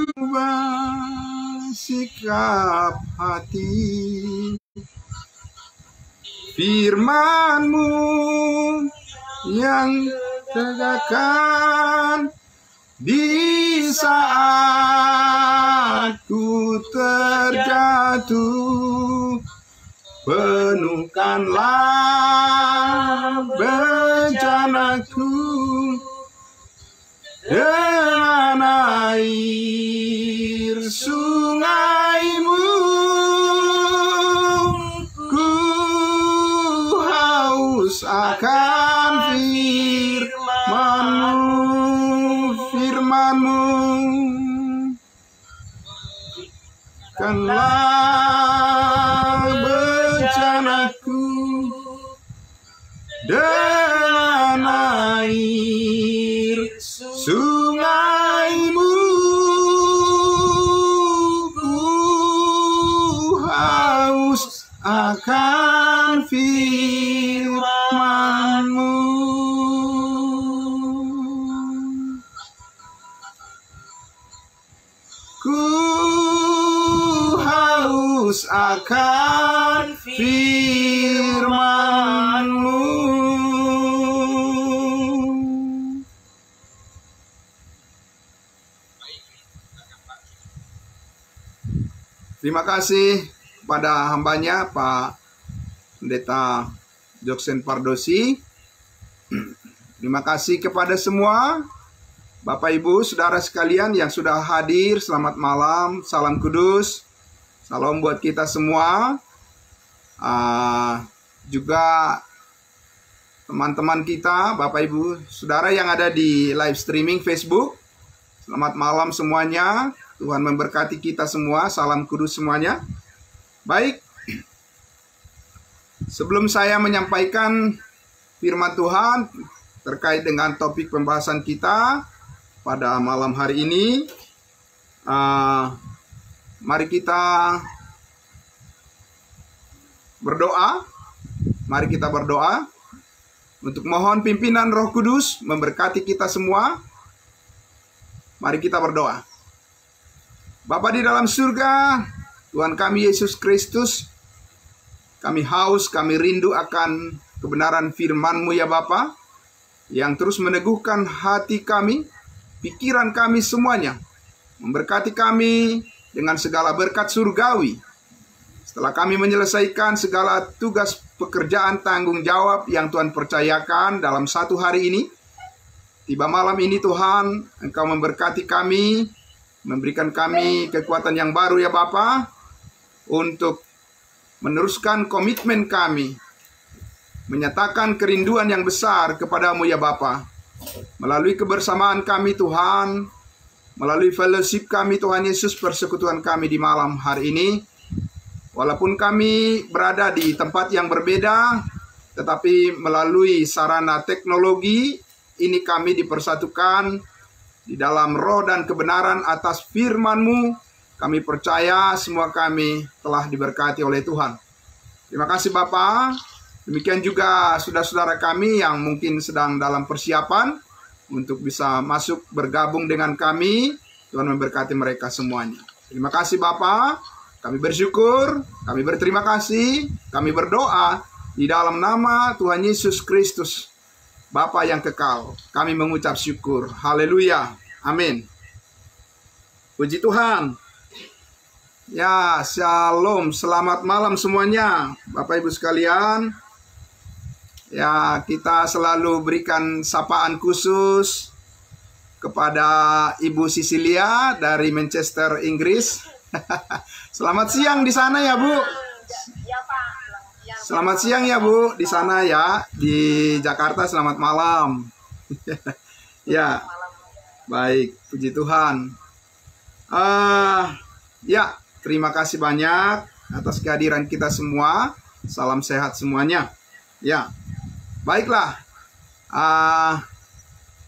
Ubah sikap hati, firman-Mu yang tegakkan di saat ku terjatuh. Penuhkanlah bencanaku dengan air sungai-Mu. Ku haus akan firman-Mu, kanlah bencanaku dengan air sungai-Mu. Ku haus akan firman-Mu. Ku haus akan firman-Mu. Terima kasih pada hambanya Pak Pendeta Joksen Pardosi. Terima kasih kepada semua Bapak Ibu Saudara sekalian yang sudah hadir. Selamat malam, salam kudus, salam buat kita semua. Juga teman-teman kita, Bapak Ibu Saudara yang ada di live streaming Facebook, selamat malam semuanya. Tuhan memberkati kita semua, salam kudus semuanya. Baik, sebelum saya menyampaikan firman Tuhan terkait dengan topik pembahasan kita pada malam hari ini, mari kita berdoa. Mari kita berdoa untuk mohon pimpinan Roh Kudus memberkati kita semua. Mari kita berdoa. Bapa di dalam surga, Tuhan kami Yesus Kristus, kami haus, kami rindu akan kebenaran firman-Mu ya Bapa, yang terus meneguhkan hati kami, pikiran kami semuanya, memberkati kami dengan segala berkat surgawi. Setelah kami menyelesaikan segala tugas pekerjaan tanggung jawab yang Tuhan percayakan dalam satu hari ini, tiba malam ini Tuhan, Engkau memberkati kami, memberikan kami kekuatan yang baru ya Bapa, untuk meneruskan komitmen kami, menyatakan kerinduan yang besar kepadamu ya Bapa, melalui kebersamaan kami Tuhan, melalui fellowship kami Tuhan Yesus, persekutuan kami di malam hari ini. Walaupun kami berada di tempat yang berbeda, tetapi melalui sarana teknologi ini kami dipersatukan di dalam roh dan kebenaran atas firman-Mu. Kami percaya semua kami telah diberkati oleh Tuhan. Terima kasih Bapa. Demikian juga saudara-saudara kami yang mungkin sedang dalam persiapan untuk bisa masuk bergabung dengan kami. Tuhan memberkati mereka semuanya. Terima kasih Bapa. Kami bersyukur, kami berterima kasih, kami berdoa di dalam nama Tuhan Yesus Kristus, Bapa yang kekal. Kami mengucap syukur. Haleluya. Amin. Puji Tuhan. Ya, shalom. Selamat malam semuanya, Bapak Ibu sekalian. Ya, kita selalu berikan sapaan khusus kepada Ibu Sisilia dari Manchester, Inggris. Selamat siang di sana ya, Bu. Selamat siang ya, Bu, di sana ya, di Jakarta. Selamat malam. Ya, baik, puji Tuhan. Ya, terima kasih banyak atas kehadiran kita semua. Salam sehat semuanya. Ya, baiklah.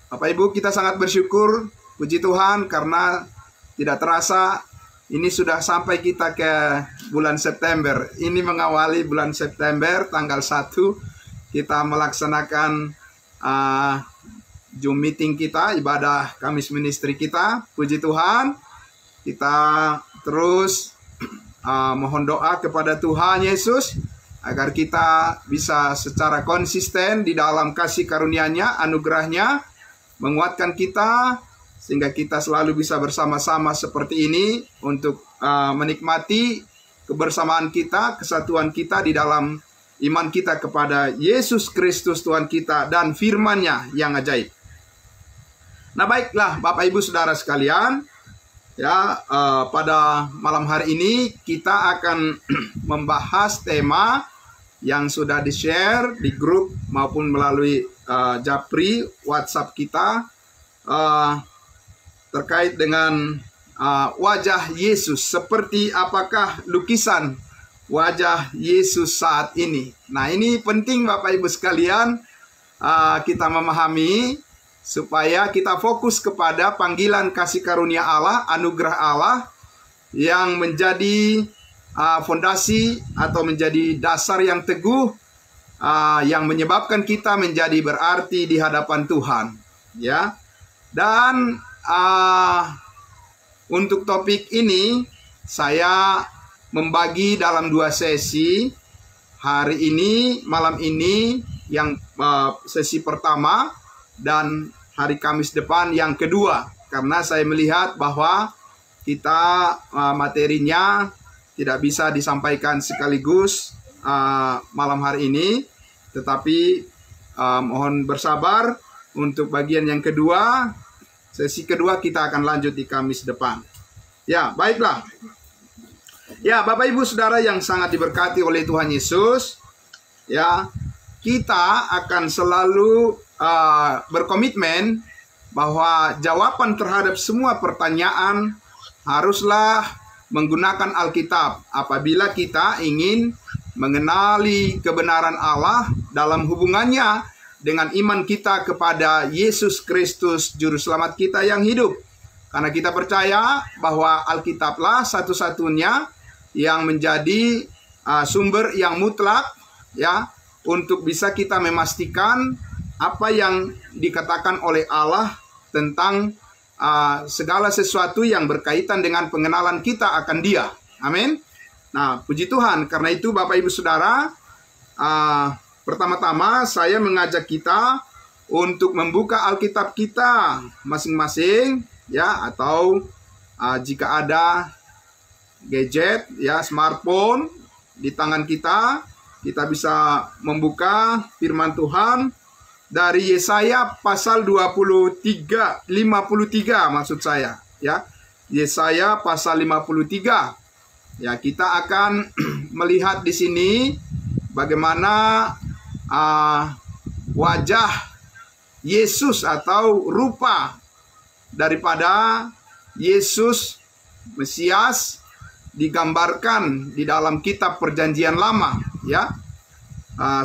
Bapak Ibu, kita sangat bersyukur, puji Tuhan, karena tidak terasa ini sudah sampai kita ke bulan September. Ini mengawali bulan September, tanggal 1 kita melaksanakan Zoom meeting kita, ibadah Kamis Ministry kita. Puji Tuhan, kita terus mohon doa kepada Tuhan Yesus agar kita bisa secara konsisten di dalam kasih karunia-Nya, anugerah-Nya, menguatkan kita sehingga kita selalu bisa bersama-sama seperti ini untuk menikmati kebersamaan kita, kesatuan kita di dalam iman kita kepada Yesus Kristus Tuhan kita dan firman-Nya yang ajaib. Nah, baiklah Bapak Ibu Saudara sekalian, ya, pada malam hari ini kita akan membahas tema yang sudah di-share di grup maupun melalui Japri WhatsApp kita terkait dengan wajah Yesus. Seperti apakah lukisan wajah Yesus saat ini? Nah, ini penting Bapak Ibu sekalian kita memahami supaya kita fokus kepada panggilan kasih karunia Allah, anugerah Allah yang menjadi fondasi atau menjadi dasar yang teguh yang menyebabkan kita menjadi berarti di hadapan Tuhan, ya. Dan untuk topik ini saya membagi dalam 2 sesi. Hari ini, malam ini yang sesi pertama dan hari Kamis depan yang kedua, karena saya melihat bahwa kita materinya tidak bisa disampaikan sekaligus malam hari ini, tetapi mohon bersabar untuk bagian yang kedua. Sesi kedua kita akan lanjut di Kamis depan. Ya, baiklah. Ya, Bapak Ibu Saudara yang sangat diberkati oleh Tuhan Yesus, ya, kita akan selalu berkomitmen bahwa jawaban terhadap semua pertanyaan haruslah menggunakan Alkitab apabila kita ingin mengenali kebenaran Allah dalam hubungannya dengan iman kita kepada Yesus Kristus Juru Selamat kita yang hidup. Karena kita percaya bahwa Alkitablah satu-satunya yang menjadi sumber yang mutlak, ya, untuk bisa kita memastikan apa yang dikatakan oleh Allah tentang segala sesuatu yang berkaitan dengan pengenalan kita akan Dia. Amin. Nah, puji Tuhan. Karena itu Bapak Ibu Saudara, pertama-tama saya mengajak kita untuk membuka Alkitab kita masing-masing, ya, atau jika ada gadget, ya, smartphone di tangan kita, kita bisa membuka firman Tuhan dari Yesaya pasal 53 maksud saya, ya. Yesaya pasal 53. Ya, kita akan melihat di sini bagaimana wajah Yesus atau rupa daripada Yesus Mesias digambarkan di dalam kitab Perjanjian Lama, ya.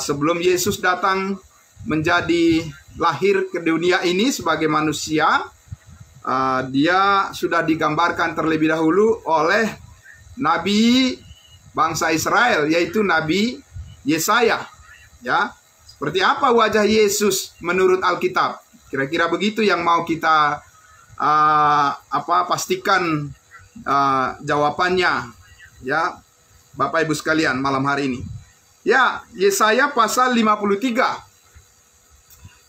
Sebelum Yesus datang menjadi lahir ke dunia ini sebagai manusia, dia sudah digambarkan terlebih dahulu oleh nabi bangsa Israel, yaitu Nabi Yesaya, ya. Seperti apa wajah Yesus menurut Alkitab? Kira-kira begitu yang mau kita pastikan jawabannya, ya, Bapak Ibu sekalian malam hari ini. Ya, Yesaya pasal 53.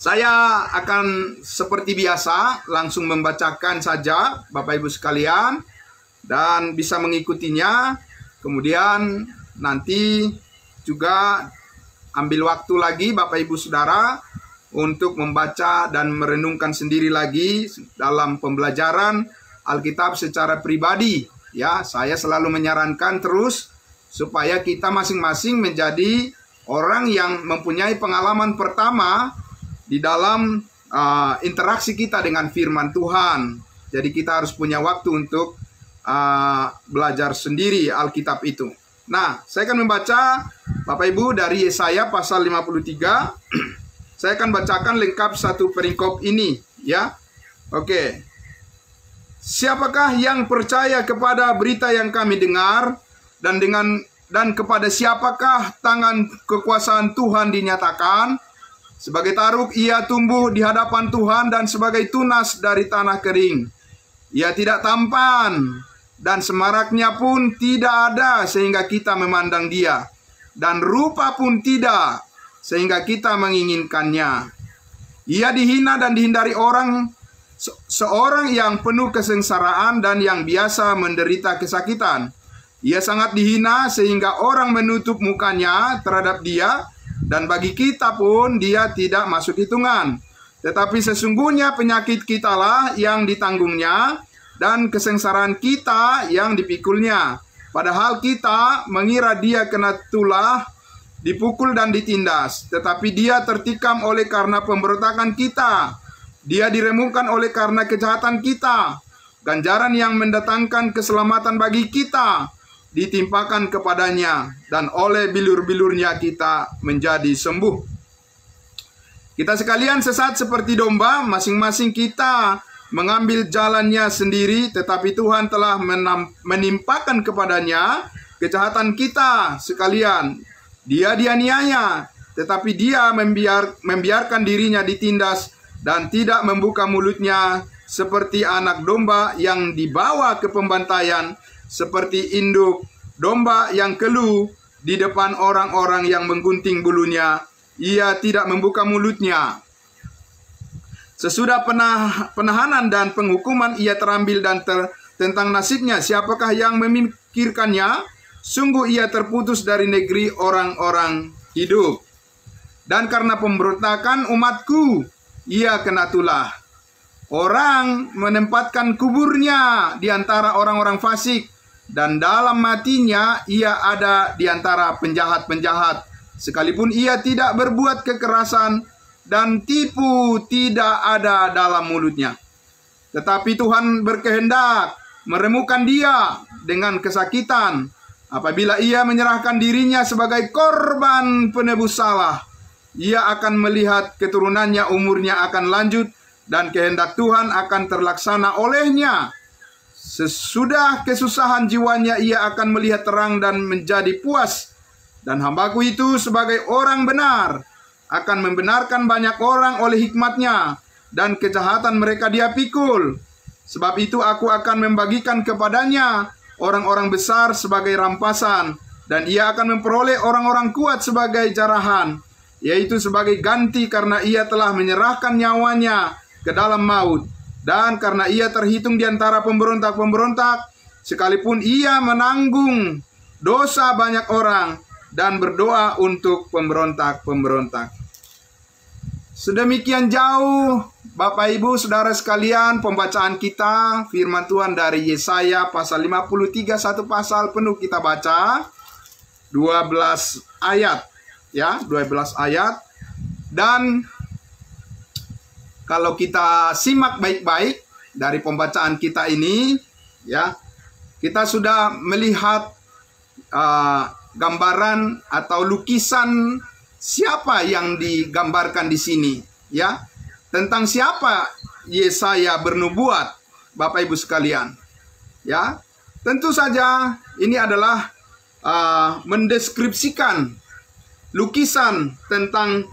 Saya akan seperti biasa langsung membacakan saja Bapak Ibu sekalian dan bisa mengikutinya. Kemudian nanti juga ambil waktu lagi Bapak Ibu Saudara untuk membaca dan merenungkan sendiri lagi dalam pembelajaran Alkitab secara pribadi. Ya, saya selalu menyarankan terus supaya kita masing-masing menjadi orang yang mempunyai pengalaman pertama di dalam interaksi kita dengan firman Tuhan. Jadi kita harus punya waktu untuk belajar sendiri Alkitab itu. Nah, saya akan membaca Bapak Ibu dari Yesaya pasal 53. Saya akan bacakan lengkap satu perikop ini, ya. Oke. Siapakah yang percaya kepada berita yang kami dengar, dan kepada siapakah tangan kekuasaan Tuhan dinyatakan? Sebagai taruk ia tumbuh di hadapan Tuhan dan sebagai tunas dari tanah kering. Ia tidak tampan dan semaraknya pun tidak ada sehingga kita memandang dia. Dan rupa pun tidak sehingga kita menginginkannya. Ia dihina dan dihindari orang, seorang yang penuh kesengsaraan dan yang biasa menderita kesakitan. Ia sangat dihina sehingga orang menutup mukanya terhadap dia, dan bagi kita pun dia tidak masuk hitungan. Tetapi sesungguhnya penyakit kitalah yang ditanggungnya, dan kesengsaraan kita yang dipikulnya. Padahal kita mengira dia kena tulah, dipukul dan ditindas. Tetapi dia tertikam oleh karena pemberontakan kita. Dia diremukkan oleh karena kejahatan kita. Ganjaran yang mendatangkan keselamatan bagi kita ditimpakan kepadanya, dan oleh bilur-bilurnya kita menjadi sembuh. Kita sekalian sesat seperti domba, masing-masing kita mengambil jalannya sendiri, tetapi Tuhan telah menimpakan kepadanya kejahatan kita sekalian. Dia dianiaya, tetapi dia membiarkan dirinya ditindas dan tidak membuka mulutnya, seperti anak domba yang dibawa ke pembantaian, seperti induk domba yang keluh di depan orang-orang yang menggunting bulunya. Ia tidak membuka mulutnya. Sesudah penahanan dan penghukuman ia terambil, dan tentang nasibnya siapakah yang memikirkannya? Sungguh ia terputus dari negeri orang-orang hidup. Dan karena pemberontakan umatku ia kena tulah. Orang menempatkan kuburnya di antara orang-orang fasik, dan dalam matinya ia ada di antara penjahat-penjahat. Sekalipun ia tidak berbuat kekerasan, dan tipu tidak ada dalam mulutnya. Tetapi Tuhan berkehendak meremukkan dia dengan kesakitan. Apabila ia menyerahkan dirinya sebagai korban penebus salah, ia akan melihat keturunannya umurnya akan lanjut, dan kehendak Tuhan akan terlaksana olehnya. Sesudah kesusahan jiwanya ia akan melihat terang dan menjadi puas. Dan hambaku itu sebagai orang benar akan membenarkan banyak orang oleh hikmatnya, dan kejahatan mereka dia pikul. Sebab itu aku akan membagikan kepadanya orang-orang besar sebagai rampasan, dan ia akan memperoleh orang-orang kuat sebagai jarahan, yaitu sebagai ganti karena ia telah menyerahkan nyawanya ke dalam maut. Dan karena ia terhitung di antara pemberontak-pemberontak, sekalipun ia menanggung dosa banyak orang dan berdoa untuk pemberontak-pemberontak. Sedemikian jauh Bapak Ibu Saudara sekalian pembacaan kita firman Tuhan dari Yesaya pasal 53, satu pasal penuh kita baca 12 ayat ya, 12 ayat. Dan kalau kita simak baik-baik dari pembacaan kita ini, ya, kita sudah melihat gambaran atau lukisan siapa yang digambarkan di sini, ya, tentang siapa Yesaya bernubuat, Bapak Ibu sekalian, ya. Tentu saja ini adalah mendeskripsikan lukisan tentang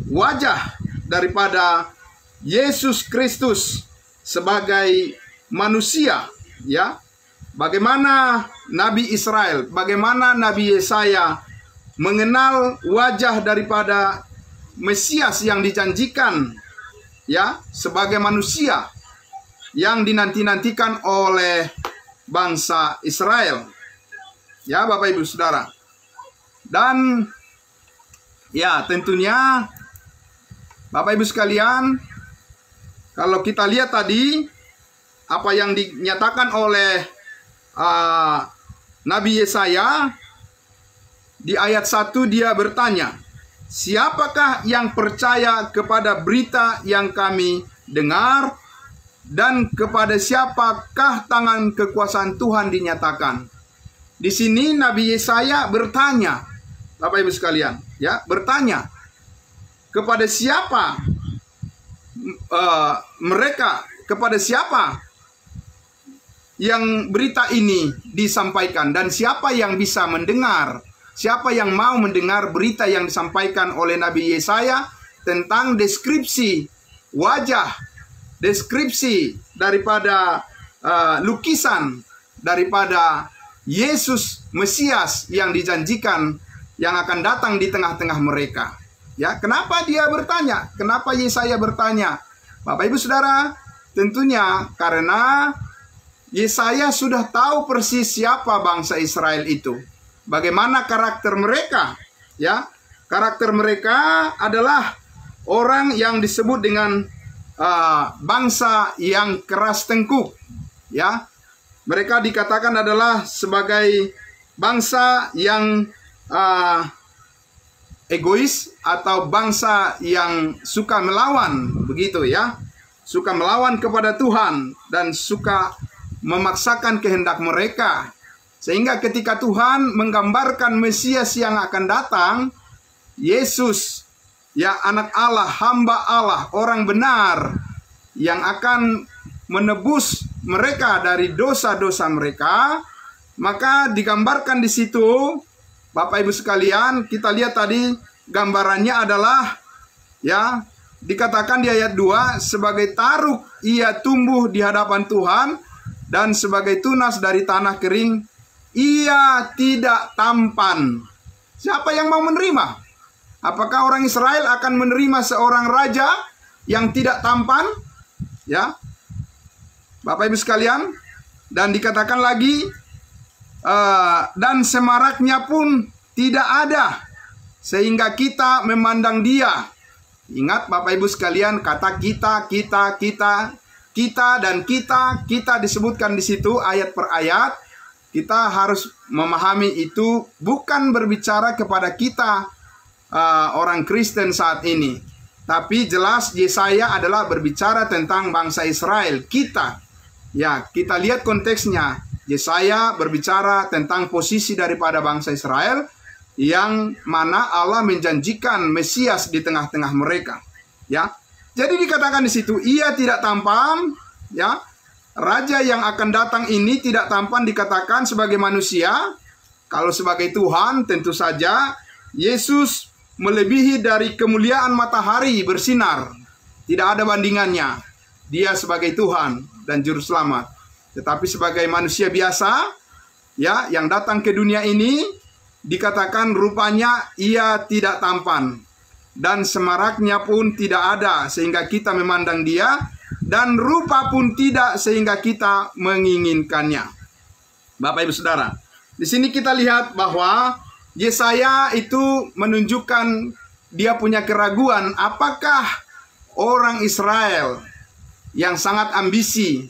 wajah daripada Yesus Kristus sebagai manusia, ya. Bagaimana Nabi Israel, bagaimana Nabi Yesaya mengenal wajah daripada Mesias yang dijanjikan, ya, sebagai manusia yang dinanti-nantikan oleh bangsa Israel. Ya, Bapak Ibu Saudara. Dan ya, tentunya Bapak Ibu sekalian, kalau kita lihat tadi apa yang dinyatakan oleh Nabi Yesaya di ayat 1, dia bertanya, siapakah yang percaya kepada berita yang kami dengar, dan kepada siapakah tangan kekuasaan Tuhan dinyatakan? Di sini Nabi Yesaya bertanya, Bapak Ibu sekalian, ya, bertanya kepada siapa mereka, kepada siapa yang berita ini disampaikan, dan siapa yang bisa mendengar, siapa yang mau mendengar berita yang disampaikan oleh Nabi Yesaya tentang deskripsi wajah, deskripsi daripada lukisan daripada Yesus Mesias yang dijanjikan yang akan datang di tengah-tengah mereka. Ya, kenapa dia bertanya? Kenapa Yesaya bertanya? Bapak Ibu Saudara, tentunya karena Yesaya sudah tahu persis siapa bangsa Israel itu. Bagaimana karakter mereka? Ya, karakter mereka adalah orang yang disebut dengan bangsa yang keras tengkuk. Ya, mereka dikatakan adalah sebagai bangsa yang egois atau bangsa yang suka melawan, begitu ya. Suka melawan kepada Tuhan dan suka memaksakan kehendak mereka. Sehingga ketika Tuhan menggambarkan Mesias yang akan datang, Yesus, ya anak Allah, hamba Allah, orang benar yang akan menebus mereka dari dosa-dosa mereka, maka digambarkan di situ, Bapak Ibu sekalian, kita lihat tadi gambarannya adalah, ya, dikatakan di ayat 2, sebagai taruk ia tumbuh di hadapan Tuhan, dan sebagai tunas dari tanah kering, ia tidak tampan. Siapa yang mau menerima? Apakah orang Israel akan menerima seorang raja yang tidak tampan? Ya, Bapak Ibu sekalian, dan dikatakan lagi, dan semaraknya pun tidak ada, sehingga kita memandang dia. Ingat Bapak Ibu sekalian, kata kita dan kita disebutkan di situ ayat per ayat. Kita harus memahami itu bukan berbicara kepada kita orang Kristen saat ini, tapi jelas Yesaya adalah berbicara tentang bangsa Israel, kita. Ya, kita lihat konteksnya. Yesaya berbicara tentang posisi daripada bangsa Israel yang mana Allah menjanjikan Mesias di tengah-tengah mereka. Ya, jadi dikatakan di situ ia tidak tampan. Ya, raja yang akan datang ini tidak tampan dikatakan sebagai manusia. Kalau sebagai Tuhan tentu saja Yesus melebihi dari kemuliaan matahari bersinar. Tidak ada bandingannya. Dia sebagai Tuhan dan Juru Selamat. Tetapi sebagai manusia biasa, ya, yang datang ke dunia ini, dikatakan rupanya ia tidak tampan. Dan semaraknya pun tidak ada, sehingga kita memandang dia. Dan rupa pun tidak, sehingga kita menginginkannya. Bapak Ibu Saudara, di sini kita lihat bahwa Yesaya itu menunjukkan dia punya keraguan. Apakah orang Israel yang sangat ambisi,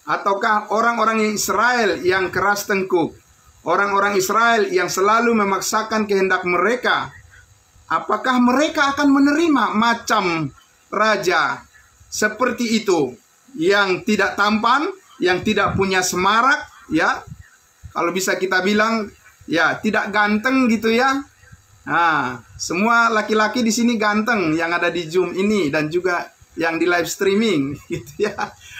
ataukah orang-orang Israel yang keras tengkuk, orang-orang Israel yang selalu memaksakan kehendak mereka, apakah mereka akan menerima macam raja seperti itu, yang tidak tampan, yang tidak punya semarak, ya, kalau bisa kita bilang, ya, tidak ganteng gitu ya. Nah, semua laki-laki di sini ganteng yang ada di Zoom ini dan juga yang di live streaming gitu ya.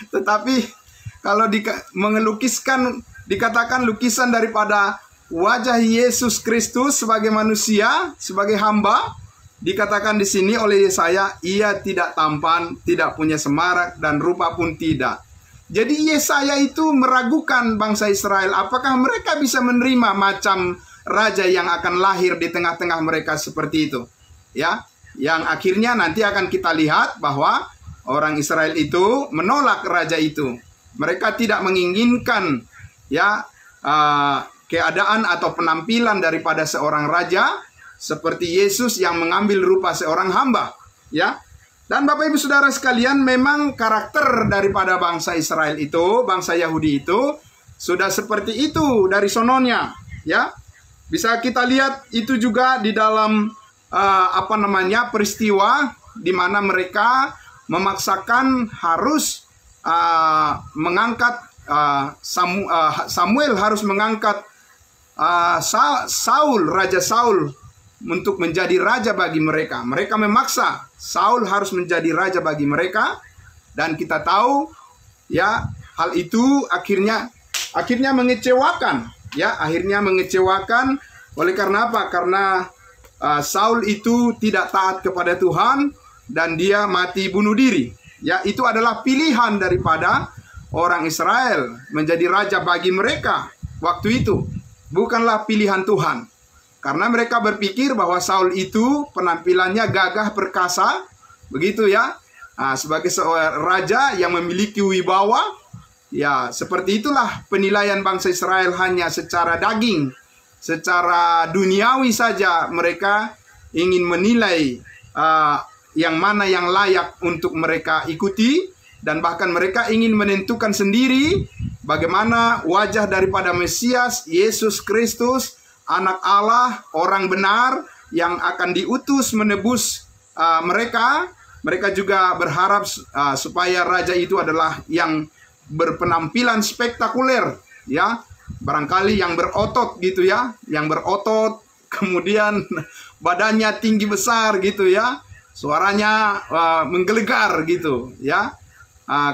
Tetapi kalau mengelukiskan, dikatakan lukisan daripada wajah Yesus Kristus sebagai manusia, sebagai hamba, dikatakan di sini oleh Yesaya, ia tidak tampan, tidak punya semarak, dan rupa pun tidak. Jadi Yesaya itu meragukan bangsa Israel, apakah mereka bisa menerima macam raja yang akan lahir di tengah-tengah mereka seperti itu. Ya, yang akhirnya nanti akan kita lihat bahwa orang Israel itu menolak raja itu. Mereka tidak menginginkan, ya, keadaan atau penampilan daripada seorang raja seperti Yesus yang mengambil rupa seorang hamba, ya. Dan Bapak Ibu Saudara sekalian, memang karakter daripada bangsa Israel itu, bangsa Yahudi itu sudah seperti itu dari sononya, ya. Bisa kita lihat itu juga di dalam peristiwa di mana mereka memaksakan harus mengangkat Samuel harus mengangkat Raja Saul untuk menjadi raja bagi mereka. Mereka memaksa Saul harus menjadi raja bagi mereka, dan kita tahu, ya, hal itu akhirnya mengecewakan, ya, akhirnya mengecewakan. Oleh karena apa? Karena Saul itu tidak taat kepada Tuhan, dan dia mati bunuh diri. Ya, itu adalah pilihan daripada orang Israel menjadi raja bagi mereka waktu itu. Bukanlah pilihan Tuhan. Karena mereka berpikir bahwa Saul itu penampilannya gagah perkasa, begitu ya. Sebagai seorang raja yang memiliki wibawa, ya seperti itulah penilaian bangsa Israel hanya secara daging, secara duniawi saja mereka ingin menilai yang mana yang layak untuk mereka ikuti, dan bahkan mereka ingin menentukan sendiri bagaimana wajah daripada Mesias, Yesus Kristus, anak Allah, orang benar yang akan diutus menebus mereka. Mereka juga berharap supaya raja itu adalah yang berpenampilan spektakuler, ya, barangkali yang berotot gitu ya, yang berotot, kemudian badannya tinggi besar gitu ya, suaranya menggelegar gitu ya.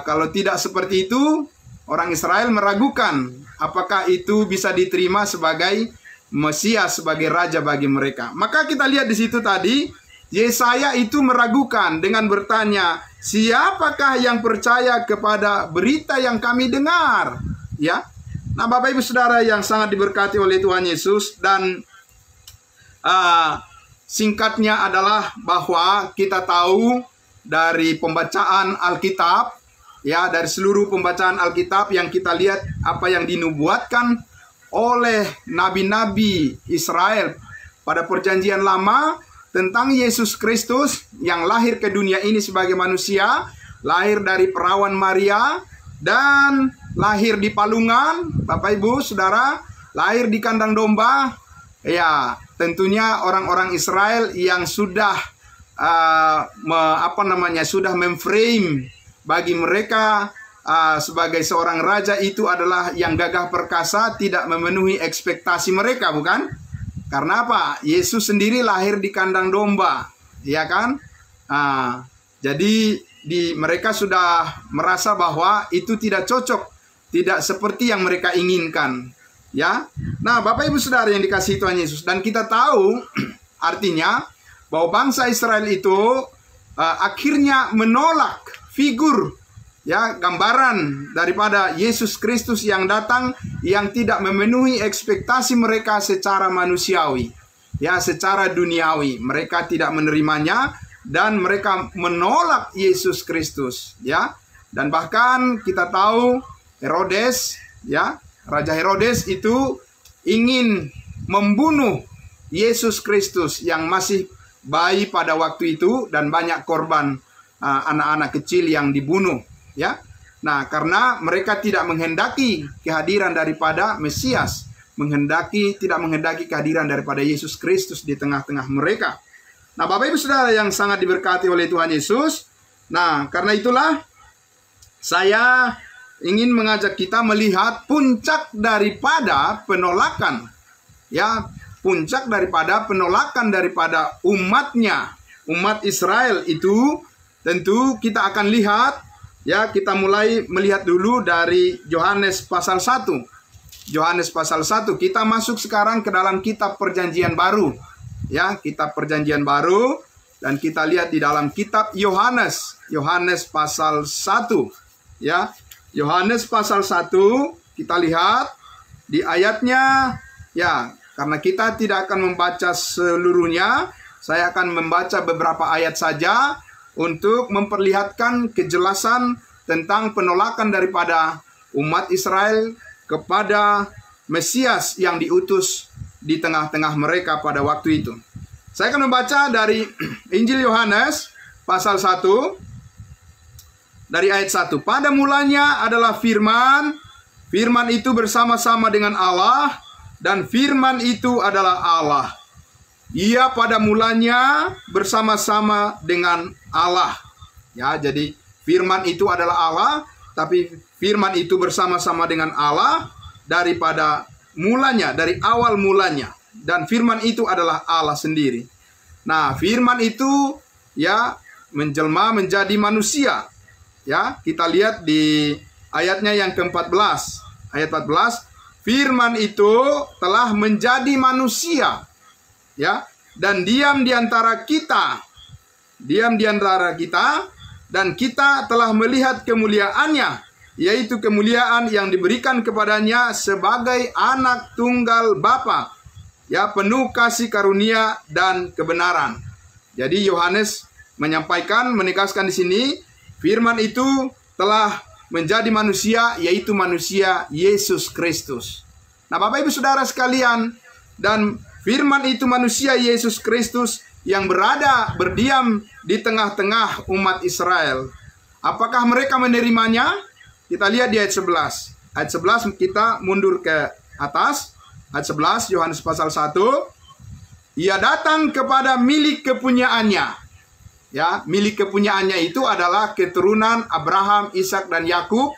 Kalau tidak seperti itu, orang Israel meragukan apakah itu bisa diterima sebagai Mesias, sebagai raja bagi mereka. Maka kita lihat di situ tadi, Yesaya itu meragukan dengan bertanya, siapakah yang percaya kepada berita yang kami dengar? Ya, nah Bapak Ibu Saudara yang sangat diberkati oleh Tuhan Yesus, dan singkatnya adalah bahwa kita tahu dari pembacaan Alkitab, ya, dari seluruh pembacaan Alkitab yang kita lihat apa yang dinubuatkan oleh nabi-nabi Israel pada perjanjian lama tentang Yesus Kristus yang lahir ke dunia ini sebagai manusia, lahir dari perawan Maria, dan lahir di palungan, Bapak Ibu Saudara, lahir di kandang domba. Ya, tentunya orang-orang Israel yang sudah sudah memframe bagi mereka sebagai seorang raja itu adalah yang gagah perkasa, tidak memenuhi ekspektasi mereka, bukan? Karena apa? Yesus sendiri lahir di kandang domba, ya kan? Jadi mereka sudah merasa bahwa itu tidak cocok, tidak seperti yang mereka inginkan, ya. Nah, Bapak Ibu Saudara yang dikasihi Tuhan Yesus, dan kita tahu artinya bahwa bangsa Israel itu akhirnya menolak figur, ya, gambaran daripada Yesus Kristus yang datang, yang tidak memenuhi ekspektasi mereka secara manusiawi, ya, secara duniawi. Mereka tidak menerimanya dan mereka menolak Yesus Kristus, ya. Dan bahkan kita tahu Herodes, ya, Raja Herodes itu ingin membunuh Yesus Kristus yang masih bayi pada waktu itu, dan banyak korban anak-anak kecil yang dibunuh. Ya, nah karena mereka tidak menghendaki kehadiran daripada Mesias, tidak menghendaki kehadiran daripada Yesus Kristus di tengah-tengah mereka. Nah, Bapak Ibu Saudara yang sangat diberkati oleh Tuhan Yesus, nah karena itulah saya ingin mengajak kita melihat puncak daripada penolakan, ya, puncak daripada penolakan daripada umatnya, umat Israel itu. Tentu kita akan lihat, ya, kita mulai melihat dulu dari Yohanes pasal 1. Yohanes pasal 1. Kita masuk sekarang ke dalam kitab Perjanjian Baru. Ya, kitab Perjanjian Baru, dan kita lihat di dalam kitab Yohanes. Yohanes pasal 1. Ya, Yohanes pasal 1, kita lihat di ayatnya, ya, karena kita tidak akan membaca seluruhnya, saya akan membaca beberapa ayat saja untuk memperlihatkan kejelasan tentang penolakan daripada umat Israel kepada Mesias yang diutus di tengah-tengah mereka pada waktu itu. Saya akan membaca dari Injil Yohanes pasal 1 dari ayat 1. Pada mulanya adalah firman, firman itu bersama-sama dengan Allah, dan firman itu adalah Allah. Ia pada mulanya bersama-sama dengan Allah. Ya, jadi firman itu adalah Allah, tapi firman itu bersama-sama dengan Allah daripada mulanya, dari awal mulanya. Dan firman itu adalah Allah sendiri. Nah, firman itu, ya, menjelma menjadi manusia. Ya, kita lihat di ayatnya yang ke-14. Ayat 14, firman itu telah menjadi manusia, ya, dan diam di antara kita, diam di antara kita, dan kita telah melihat kemuliaannya, yaitu kemuliaan yang diberikan kepadanya sebagai anak tunggal Bapa, ya, penuh kasih karunia dan kebenaran. Jadi Yohanes menyampaikan, menegaskan di sini, firman itu telah menjadi manusia, yaitu manusia Yesus Kristus. Nah, Bapak Ibu Saudara sekalian, dan firman itu manusia Yesus Kristus yang berdiam di tengah-tengah umat Israel. Apakah mereka menerimanya? Kita lihat di ayat 11. Ayat 11 kita mundur ke atas. Ayat 11 Yohanes pasal 1. Ia datang kepada milik kepunyaannya. Ya, milik kepunyaannya itu adalah keturunan Abraham, Ishak dan Yakub,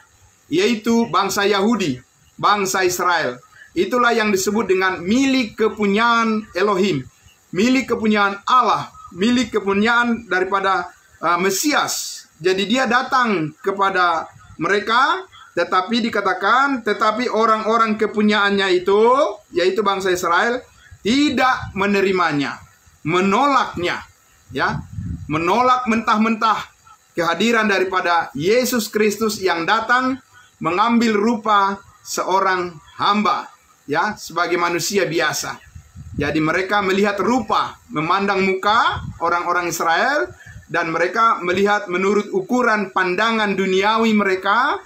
yaitu bangsa Yahudi, bangsa Israel. Itulah yang disebut dengan milik kepunyaan Elohim, milik kepunyaan Allah, milik kepunyaan daripada Mesias. Jadi dia datang kepada mereka, tetapi dikatakan, tetapi orang-orang kepunyaannya itu, yaitu bangsa Israel, tidak menerimanya, menolaknya, ya, menolak mentah-mentah kehadiran daripada Yesus Kristus yang datang mengambil rupa seorang hamba, ya, sebagai manusia biasa. Jadi mereka melihat rupa, memandang muka orang-orang Israel, dan mereka melihat menurut ukuran pandangan duniawi mereka,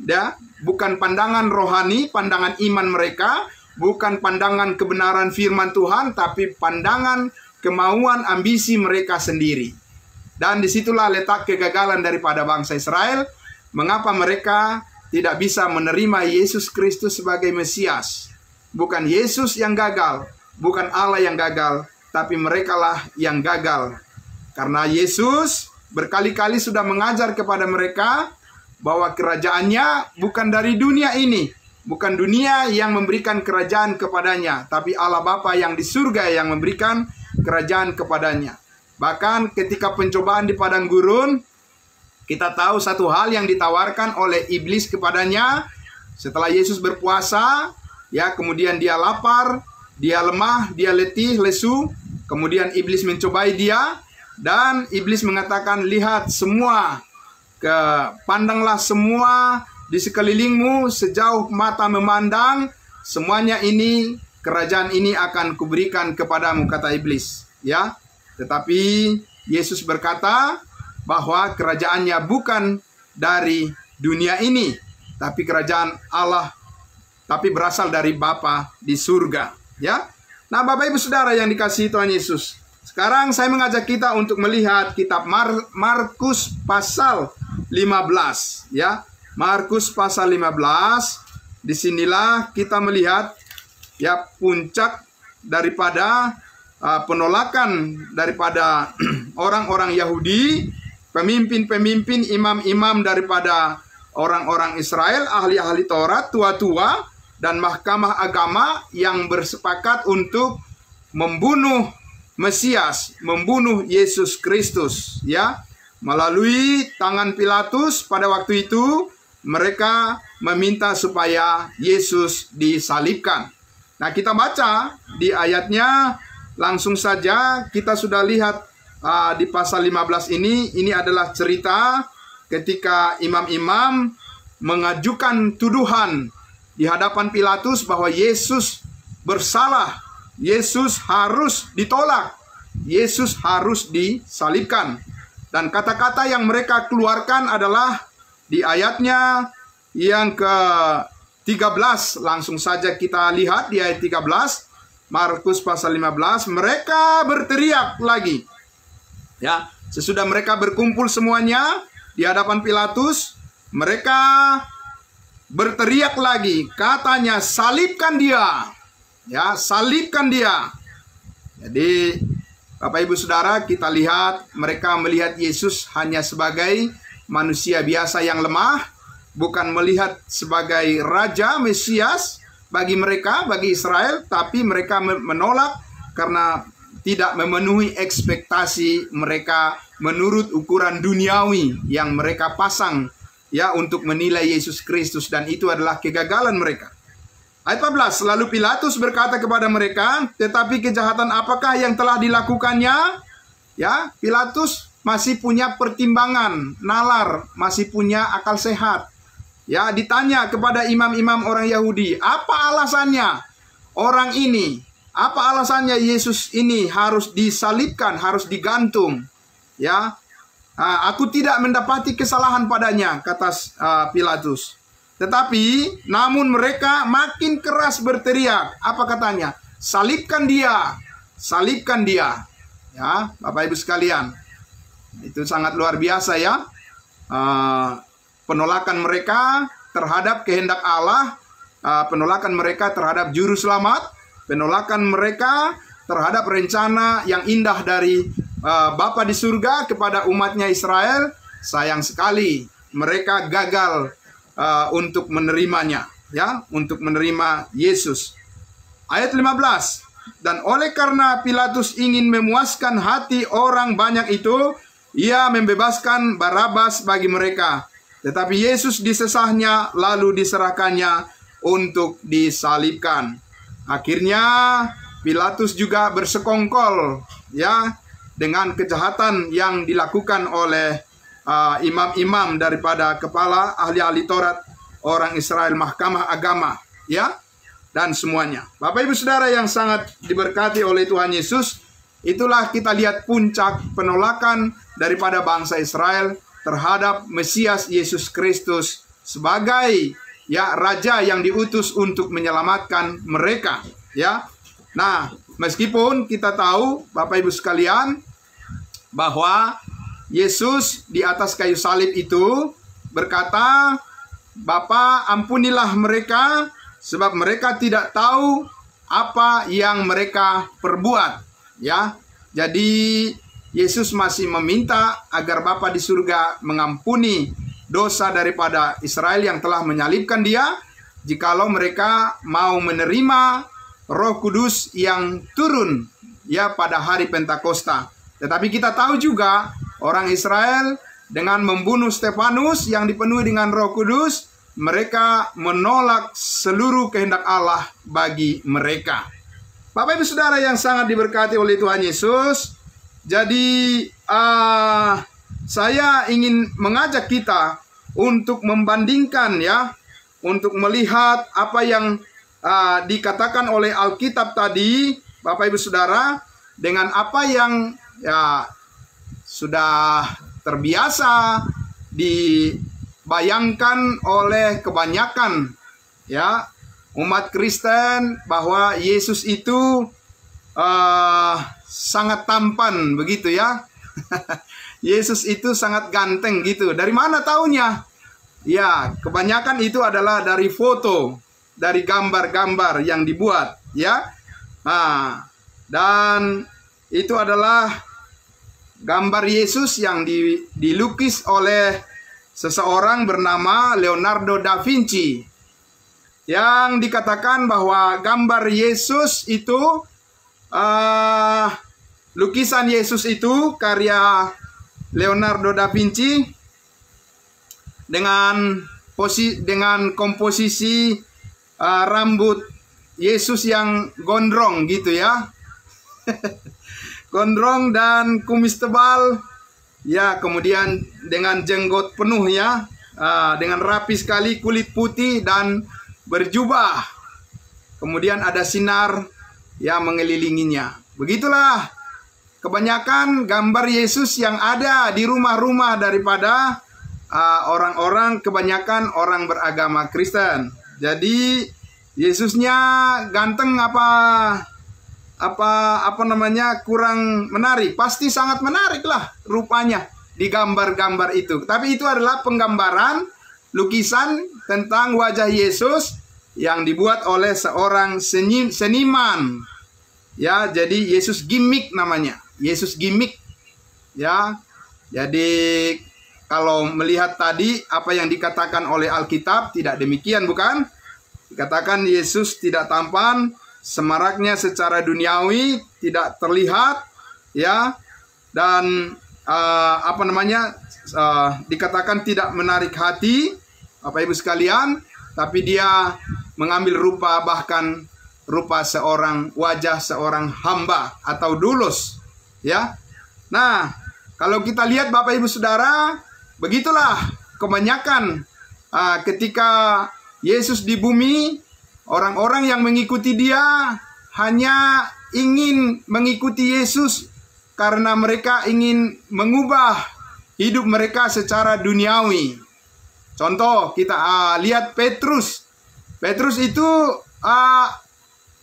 ya, bukan pandangan rohani, pandangan iman mereka, bukan pandangan kebenaran firman Tuhan, tapi pandangan kemauan ambisi mereka sendiri. Dan disitulah letak kegagalan daripada bangsa Israel. Mengapa mereka tidak bisa menerima Yesus Kristus sebagai Mesias? Bukan Yesus yang gagal, bukan Allah yang gagal, tapi merekalah yang gagal. Karena Yesus berkali-kali sudah mengajar kepada mereka bahwa kerajaannya bukan dari dunia ini. Bukan dunia yang memberikan kerajaan kepadanya, tapi Allah Bapa yang di surga yang memberikan kerajaan kepadanya. Bahkan ketika pencobaan di padang gurun, kita tahu satu hal yang ditawarkan oleh iblis kepadanya. Setelah Yesus berpuasa, ya, kemudian dia lapar, dia lemah, dia letih, lesu. Kemudian iblis mencobai dia, dan iblis mengatakan, lihat semua, pandanglah semua di sekelilingmu sejauh mata memandang, semuanya ini, kerajaan ini akan kuberikan kepadamu, kata iblis, ya. Tetapi Yesus berkata bahwa kerajaannya bukan dari dunia ini, tapi kerajaan Allah, tapi berasal dari Bapa di surga, ya. Nah, Bapak Ibu Saudara yang dikasihi Tuhan Yesus, sekarang saya mengajak kita untuk melihat kitab Markus pasal 15, ya. Markus pasal 15, disinilah kita melihat, ya, puncak daripada penolakan daripada orang-orang Yahudi, pemimpin-pemimpin, imam-imam daripada orang-orang Israel, ahli-ahli Taurat, tua-tua, dan mahkamah agama yang bersepakat untuk membunuh Mesias, membunuh Yesus Kristus, ya. Melalui tangan Pilatus pada waktu itu, mereka meminta supaya Yesus disalibkan. Nah, kita baca di ayatnya, langsung saja kita sudah lihat di pasal 15 ini adalah cerita ketika imam-imam mengajukan tuduhan di hadapan Pilatus bahwa Yesus bersalah, Yesus harus ditolak, Yesus harus disalibkan. Dan kata-kata yang mereka keluarkan adalah di ayatnya yang ke-13, langsung saja kita lihat di ayat 13, Markus pasal 15, mereka berteriak lagi. Ya, sesudah mereka berkumpul semuanya di hadapan Pilatus, mereka berteriak lagi, katanya, salibkan dia. Ya, salibkan dia. Jadi, Bapak Ibu Saudara, kita lihat mereka melihat Yesus hanya sebagai manusia biasa yang lemah, bukan melihat sebagai Raja Mesias bagi mereka, bagi Israel, tapi mereka menolak karena tidak memenuhi ekspektasi mereka menurut ukuran duniawi yang mereka pasang, ya, untuk menilai Yesus Kristus, dan itu adalah kegagalan mereka. Ayat 14, lalu Pilatus berkata kepada mereka, tetapi kejahatan apakah yang telah dilakukannya? Ya, Pilatus masih punya pertimbangan, nalar, masih punya akal sehat. Ya, ditanya kepada imam-imam orang Yahudi, apa alasannya orang ini? Apa alasannya Yesus ini harus disalibkan, harus digantung? Ya, aku tidak mendapati kesalahan padanya, kata Pilatus. Tetapi, namun mereka makin keras berteriak. Apa katanya? Salibkan dia, salibkan dia. Ya, Bapak Ibu sekalian, itu sangat luar biasa ya. Penolakan mereka terhadap kehendak Allah, penolakan mereka terhadap juru selamat, penolakan mereka terhadap rencana yang indah dari Bapa di surga kepada umatnya Israel. Sayang sekali mereka gagal untuk menerimanya, ya, untuk menerima Yesus. Ayat 15. Dan oleh karena Pilatus ingin memuaskan hati orang banyak itu, ia membebaskan Barabas bagi mereka. Tetapi Yesus disesahnya, lalu diserahkannya untuk disalibkan. Akhirnya Pilatus juga bersekongkol ya dengan kejahatan yang dilakukan oleh imam-imam daripada kepala ahli-ahli Taurat orang Israel, mahkamah agama ya, dan semuanya. Bapak Ibu Saudara yang sangat diberkati oleh Tuhan Yesus, itulah kita lihat puncak penolakan daripada bangsa Israel terhadap Mesias Yesus Kristus sebagai ya raja yang diutus untuk menyelamatkan mereka ya. Nah, meskipun kita tahu Bapak Ibu sekalian bahwa Yesus di atas kayu salib itu berkata, "Bapa, ampunilah mereka sebab mereka tidak tahu apa yang mereka perbuat." Ya. Jadi Yesus masih meminta agar Bapa di surga mengampuni dosa daripada Israel yang telah menyalibkan dia, jikalau mereka mau menerima Roh Kudus yang turun ya pada hari Pentakosta. Tetapi kita tahu juga orang Israel dengan membunuh Stefanus yang dipenuhi dengan Roh Kudus, mereka menolak seluruh kehendak Allah bagi mereka. Bapak Ibu Saudara yang sangat diberkati oleh Tuhan Yesus, jadi saya ingin mengajak kita untuk membandingkan ya, untuk melihat apa yang dikatakan oleh Alkitab tadi, Bapak Ibu Saudara, dengan apa yang ya sudah terbiasa dibayangkan oleh kebanyakan ya umat Kristen, bahwa Yesus itu sangat tampan begitu ya. Yesus itu sangat ganteng gitu. Dari mana taunya? Ya, kebanyakan itu adalah dari foto, dari gambar-gambar yang dibuat ya. Nah, dan itu adalah gambar Yesus yang dilukis oleh seseorang bernama Leonardo da Vinci, yang dikatakan bahwa gambar Yesus itu, lukisan Yesus itu karya Leonardo da Vinci dengan komposisi rambut Yesus yang gondrong gitu ya. Gondrong dan kumis tebal ya, kemudian dengan jenggot penuh ya, dengan rapi sekali, kulit putih dan berjubah. Kemudian ada sinar ya mengelilinginya. Begitulah kebanyakan gambar Yesus yang ada di rumah-rumah daripada orang-orang, kebanyakan orang beragama Kristen. Jadi Yesusnya ganteng apa namanya, kurang menarik? Pasti sangat menarik lah rupanya di gambar-gambar itu. Tapi itu adalah penggambaran, lukisan tentang wajah Yesus yang dibuat oleh seorang seniman. Ya, jadi Yesus gimmick namanya. Yesus gimmick. Ya. Jadi kalau melihat tadi apa yang dikatakan oleh Alkitab, tidak demikian bukan? Dikatakan Yesus tidak tampan, semaraknya secara duniawi tidak terlihat ya, dan dikatakan tidak menarik hati Bapak Ibu sekalian, tapi dia mengambil rupa, bahkan rupa wajah seorang hamba atau dulos ya. Nah, Kalau kita lihat Bapak Ibu Saudara, begitulah kebanyakan ketika Yesus di bumi, orang-orang yang mengikuti dia hanya ingin mengikuti Yesus karena mereka ingin mengubah hidup mereka secara duniawi. Contoh, kita lihat Petrus. Petrus itu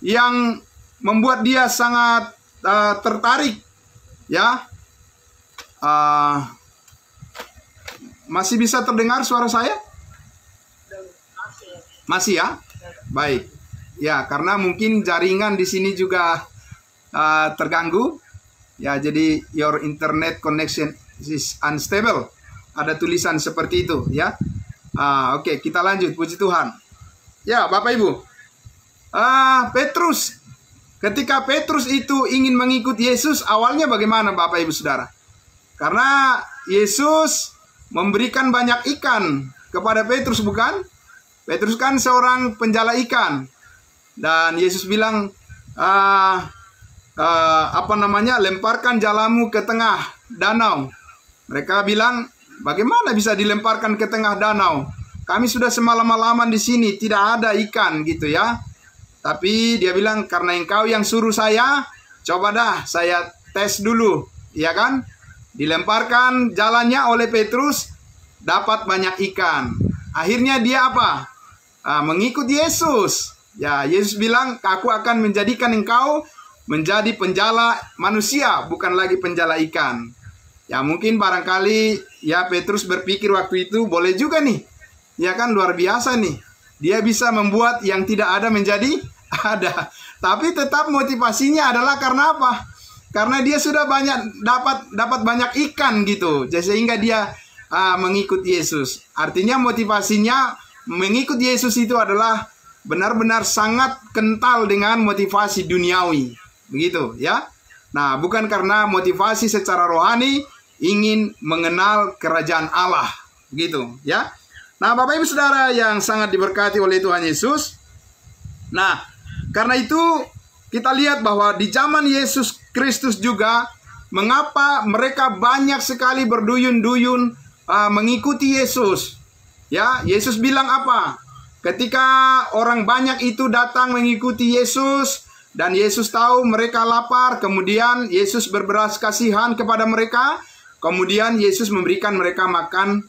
yang membuat dia sangat tertarik, ya. Masih bisa terdengar suara saya? Masih ya? Baik. Ya, karena mungkin jaringan di sini juga terganggu. Ya, jadi your internet connection is unstable. Ada tulisan seperti itu, ya. Oke, kita lanjut. Puji Tuhan. Ya, Bapak Ibu. Petrus. Ketika Petrus itu ingin mengikuti Yesus, awalnya bagaimana Bapak Ibu Saudara? Karena Yesus memberikan banyak ikan kepada Petrus, bukan? Petrus kan seorang penjala ikan. Dan Yesus bilang, lemparkan jalamu ke tengah danau. Mereka bilang, bagaimana bisa dilemparkan ke tengah danau? Kami sudah semalam-malaman di sini, tidak ada ikan gitu ya. Tapi dia bilang, karena engkau yang suruh saya, coba dah saya tes dulu, ya kan? Dilemparkan jalannya oleh Petrus, dapat banyak ikan. Akhirnya dia apa? Mengikut Yesus. Ya, Yesus bilang, aku akan menjadikan engkau menjadi penjala manusia, bukan lagi penjala ikan. Ya, mungkin barangkali ya Petrus berpikir waktu itu, boleh juga nih. Ya kan, luar biasa nih. Dia bisa membuat yang tidak ada menjadi ada. Tapi tetap motivasinya adalah karena apa? Karena dia sudah dapat banyak ikan gitu, sehingga dia mengikut Yesus. Artinya motivasinya mengikut Yesus itu adalah benar-benar sangat kental dengan motivasi duniawi, begitu ya. Nah, bukan karena motivasi secara rohani ingin mengenal kerajaan Allah, begitu ya. Nah, Bapak Ibu Saudara yang sangat diberkati oleh Tuhan Yesus. Nah, karena itu kita lihat bahwa di zaman Yesus Kristus juga, mengapa mereka banyak sekali berduyun-duyun mengikuti Yesus. Ya, Yesus bilang apa? Ketika orang banyak itu datang mengikuti Yesus, dan Yesus tahu mereka lapar, kemudian Yesus berbelas kasihan kepada mereka, kemudian Yesus memberikan mereka makan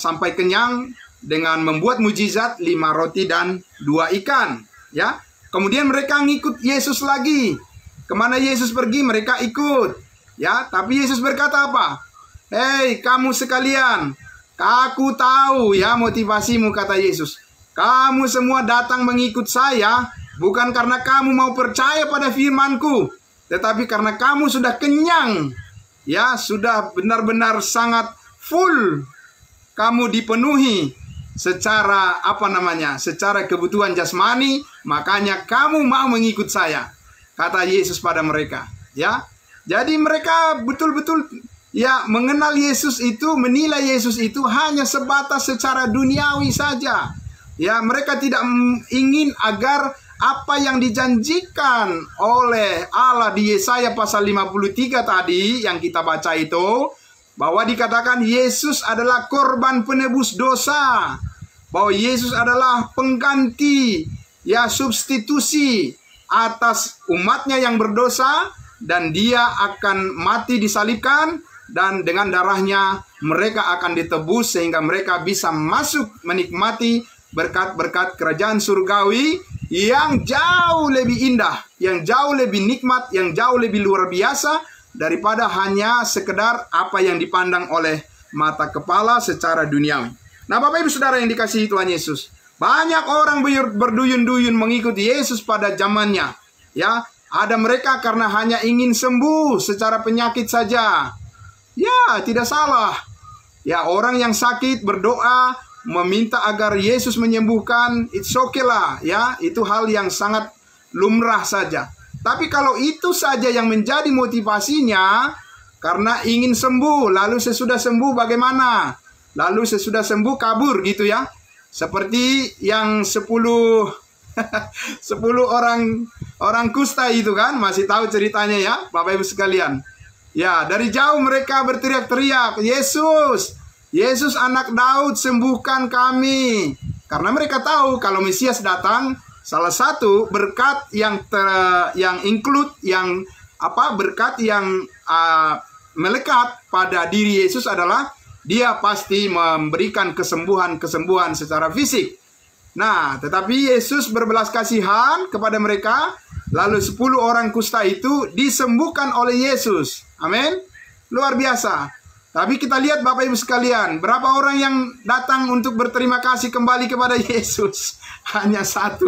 sampai kenyang dengan membuat mujizat 5 roti dan 2 ikan. Ya, kemudian mereka ngikut Yesus lagi. Kemana Yesus pergi, mereka ikut. Ya, tapi Yesus berkata apa? Hei, kamu sekalian, aku tahu ya motivasimu, kata Yesus. Kamu semua datang mengikut saya, bukan karena kamu mau percaya pada firmanku, tetapi karena kamu sudah kenyang. Ya, sudah benar-benar sangat full. Kamu dipenuhi secara secara kebutuhan jasmani, makanya kamu mau mengikut saya, kata Yesus pada mereka. Ya, jadi mereka betul-betul ya mengenal Yesus itu, menilai Yesus itu hanya sebatas secara duniawi saja. Ya, mereka tidak ingin agar apa yang dijanjikan oleh Allah di Yesaya pasal 53 tadi yang kita baca itu, bahwa dikatakan Yesus adalah korban penebus dosa, bahwa Yesus adalah pengganti, ya substitusi atas umatnya yang berdosa, dan dia akan mati disalibkan, dan dengan darahnya mereka akan ditebus sehingga mereka bisa masuk menikmati berkat-berkat kerajaan surgawi yang jauh lebih indah, yang jauh lebih nikmat, yang jauh lebih luar biasa daripada hanya sekedar apa yang dipandang oleh mata kepala secara duniawi. Nah, Bapak Ibu Saudara yang dikasihi Tuhan Yesus, banyak orang berduyun-duyun mengikuti Yesus pada zamannya. Ya, ada mereka karena hanya ingin sembuh secara penyakit saja. Ya, tidak salah. Ya, orang yang sakit berdoa meminta agar Yesus menyembuhkan, it's okay lah, ya, itu hal yang sangat lumrah saja. Tapi kalau itu saja yang menjadi motivasinya, karena ingin sembuh, lalu sesudah sembuh bagaimana? Lalu sesudah sembuh kabur gitu ya. Seperti yang 10 orang kusta itu kan, masih tahu ceritanya ya, Bapak Ibu sekalian. Ya, dari jauh mereka berteriak-teriak, Yesus, Yesus anak Daud, sembuhkan kami. Karena mereka tahu kalau Mesias datang, salah satu berkat yang berkat yang melekat pada diri Yesus adalah dia pasti memberikan kesembuhan secara fisik. Nah, tetapi Yesus berbelas kasihan kepada mereka, lalu 10 orang kusta itu disembuhkan oleh Yesus. Amin. Luar biasa. Tapi kita lihat Bapak Ibu sekalian, berapa orang yang datang untuk berterima kasih kembali kepada Yesus? Hanya 1.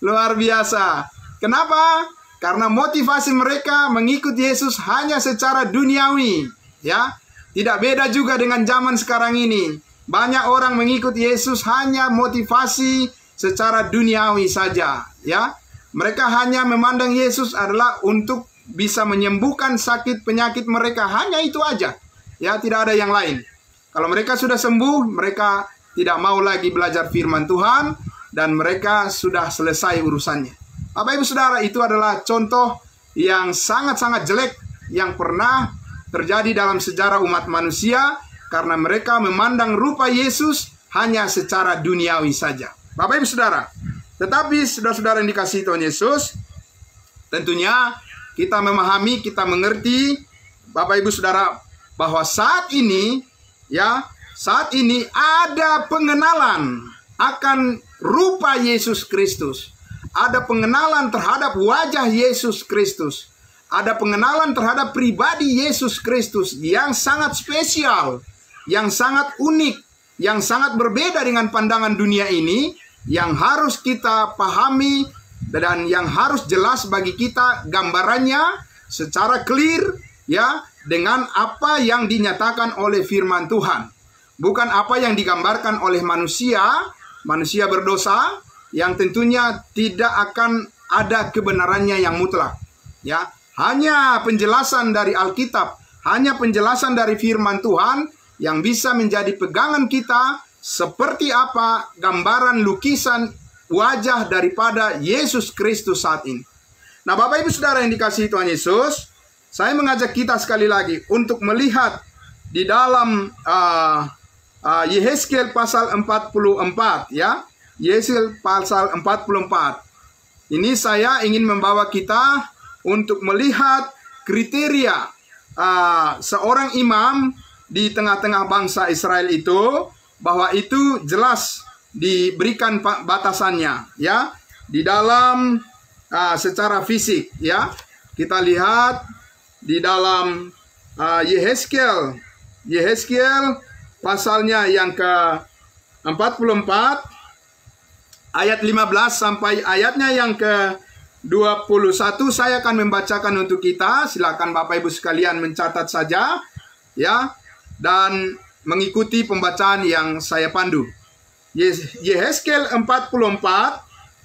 Luar biasa. Kenapa? Karena motivasi mereka mengikuti Yesus hanya secara duniawi, ya. Tidak beda juga dengan zaman sekarang ini. Banyak orang mengikuti Yesus hanya motivasi secara duniawi saja, ya. Mereka hanya memandang Yesus adalah untuk bisa menyembuhkan sakit penyakit mereka, hanya itu aja. Ya, tidak ada yang lain. Kalau mereka sudah sembuh, mereka tidak mau lagi belajar firman Tuhan dan mereka sudah selesai urusannya. Bapak Ibu Saudara, itu adalah contoh yang sangat-sangat jelek yang pernah terjadi dalam sejarah umat manusia karena mereka memandang rupa Yesus hanya secara duniawi saja. Bapak Ibu Saudara, tetapi saudara-saudara yang dikasihi Tuhan Yesus, tentunya kita memahami, kita mengerti Bapak Ibu Saudara bahwa saat ini ada pengenalan akan rupa Yesus Kristus. Ada pengenalan terhadap wajah Yesus Kristus. Ada pengenalan terhadap pribadi Yesus Kristus yang sangat spesial, yang sangat unik, yang sangat berbeda dengan pandangan dunia ini, yang harus kita pahami dan yang harus jelas bagi kita gambarannya secara clear, ya, dengan apa yang dinyatakan oleh firman Tuhan. Bukan apa yang digambarkan oleh manusia berdosa, yang tentunya tidak akan ada kebenarannya yang mutlak, ya. Hanya penjelasan dari Alkitab, hanya penjelasan dari firman Tuhan yang bisa menjadi pegangan kita seperti apa gambaran lukisan wajah daripada Yesus Kristus saat ini. Nah, Bapak Ibu Saudara yang dikasihi Tuhan Yesus, saya mengajak kita sekali lagi untuk melihat di dalam Yehezkiel pasal 44, ya. Yehezkiel pasal 44. Ini saya ingin membawa kita untuk melihat kriteria seorang imam di tengah-tengah bangsa Israel itu, bahwa itu jelas diberikan batasannya, ya, di dalam secara fisik, ya. Kita lihat di dalam Yehezkiel pasalnya yang ke-44 ayat 15 sampai ayatnya yang ke-21 saya akan membacakan untuk kita. Silakan Bapak Ibu sekalian mencatat saja, ya, dan mengikuti pembacaan yang saya pandu. Yehezkiel 44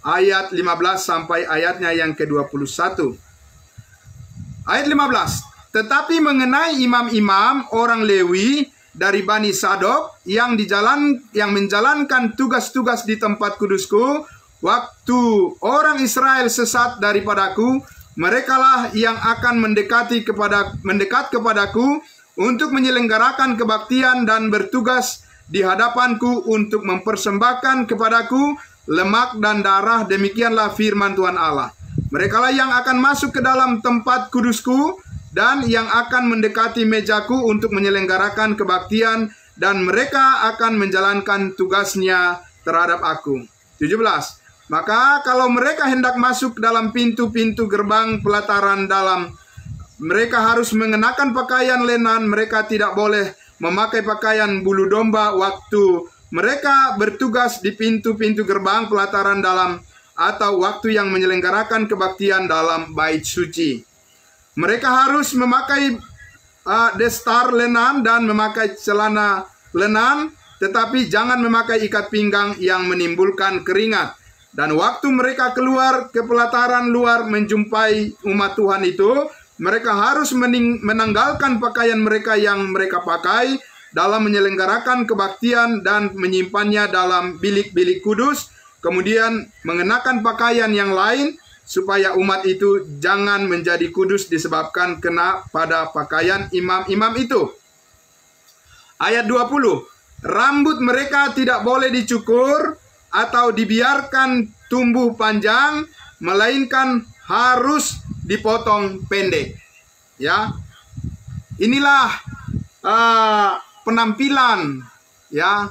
ayat 15 sampai ayatnya yang ke-21. Ayat 15. Tetapi mengenai imam-imam orang Lewi dari Bani Sadok yang menjalankan tugas-tugas di tempat kudusku, waktu orang Israel sesat daripadaku, merekalah yang akan mendekat kepadaku untuk menyelenggarakan kebaktian dan bertugas di hadapanku untuk mempersembahkan kepadaku lemak dan darah. Demikianlah firman Tuhan Allah. Merekalah yang akan masuk ke dalam tempat kudusku dan yang akan mendekati mejaku untuk menyelenggarakan kebaktian, dan mereka akan menjalankan tugasnya terhadap aku. 17. Maka kalau mereka hendak masuk dalam pintu-pintu gerbang pelataran dalam, mereka harus mengenakan pakaian lenan. Mereka tidak boleh memakai pakaian bulu domba waktu mereka bertugas di pintu-pintu gerbang pelataran dalam, atau waktu yang menyelenggarakan kebaktian dalam bait suci. Mereka harus memakai destar lenan dan memakai celana lenan, tetapi jangan memakai ikat pinggang yang menimbulkan keringat. Dan waktu mereka keluar ke pelataran luar menjumpai umat Tuhan itu, mereka harus menanggalkan pakaian mereka yang mereka pakai dalam menyelenggarakan kebaktian dan menyimpannya dalam bilik-bilik kudus, kemudian mengenakan pakaian yang lain supaya umat itu jangan menjadi kudus disebabkan kena pada pakaian imam-imam itu. Ayat 20, rambut mereka tidak boleh dicukur atau dibiarkan tumbuh panjang, melainkan harus dipotong pendek. Ya, inilah penampilan ya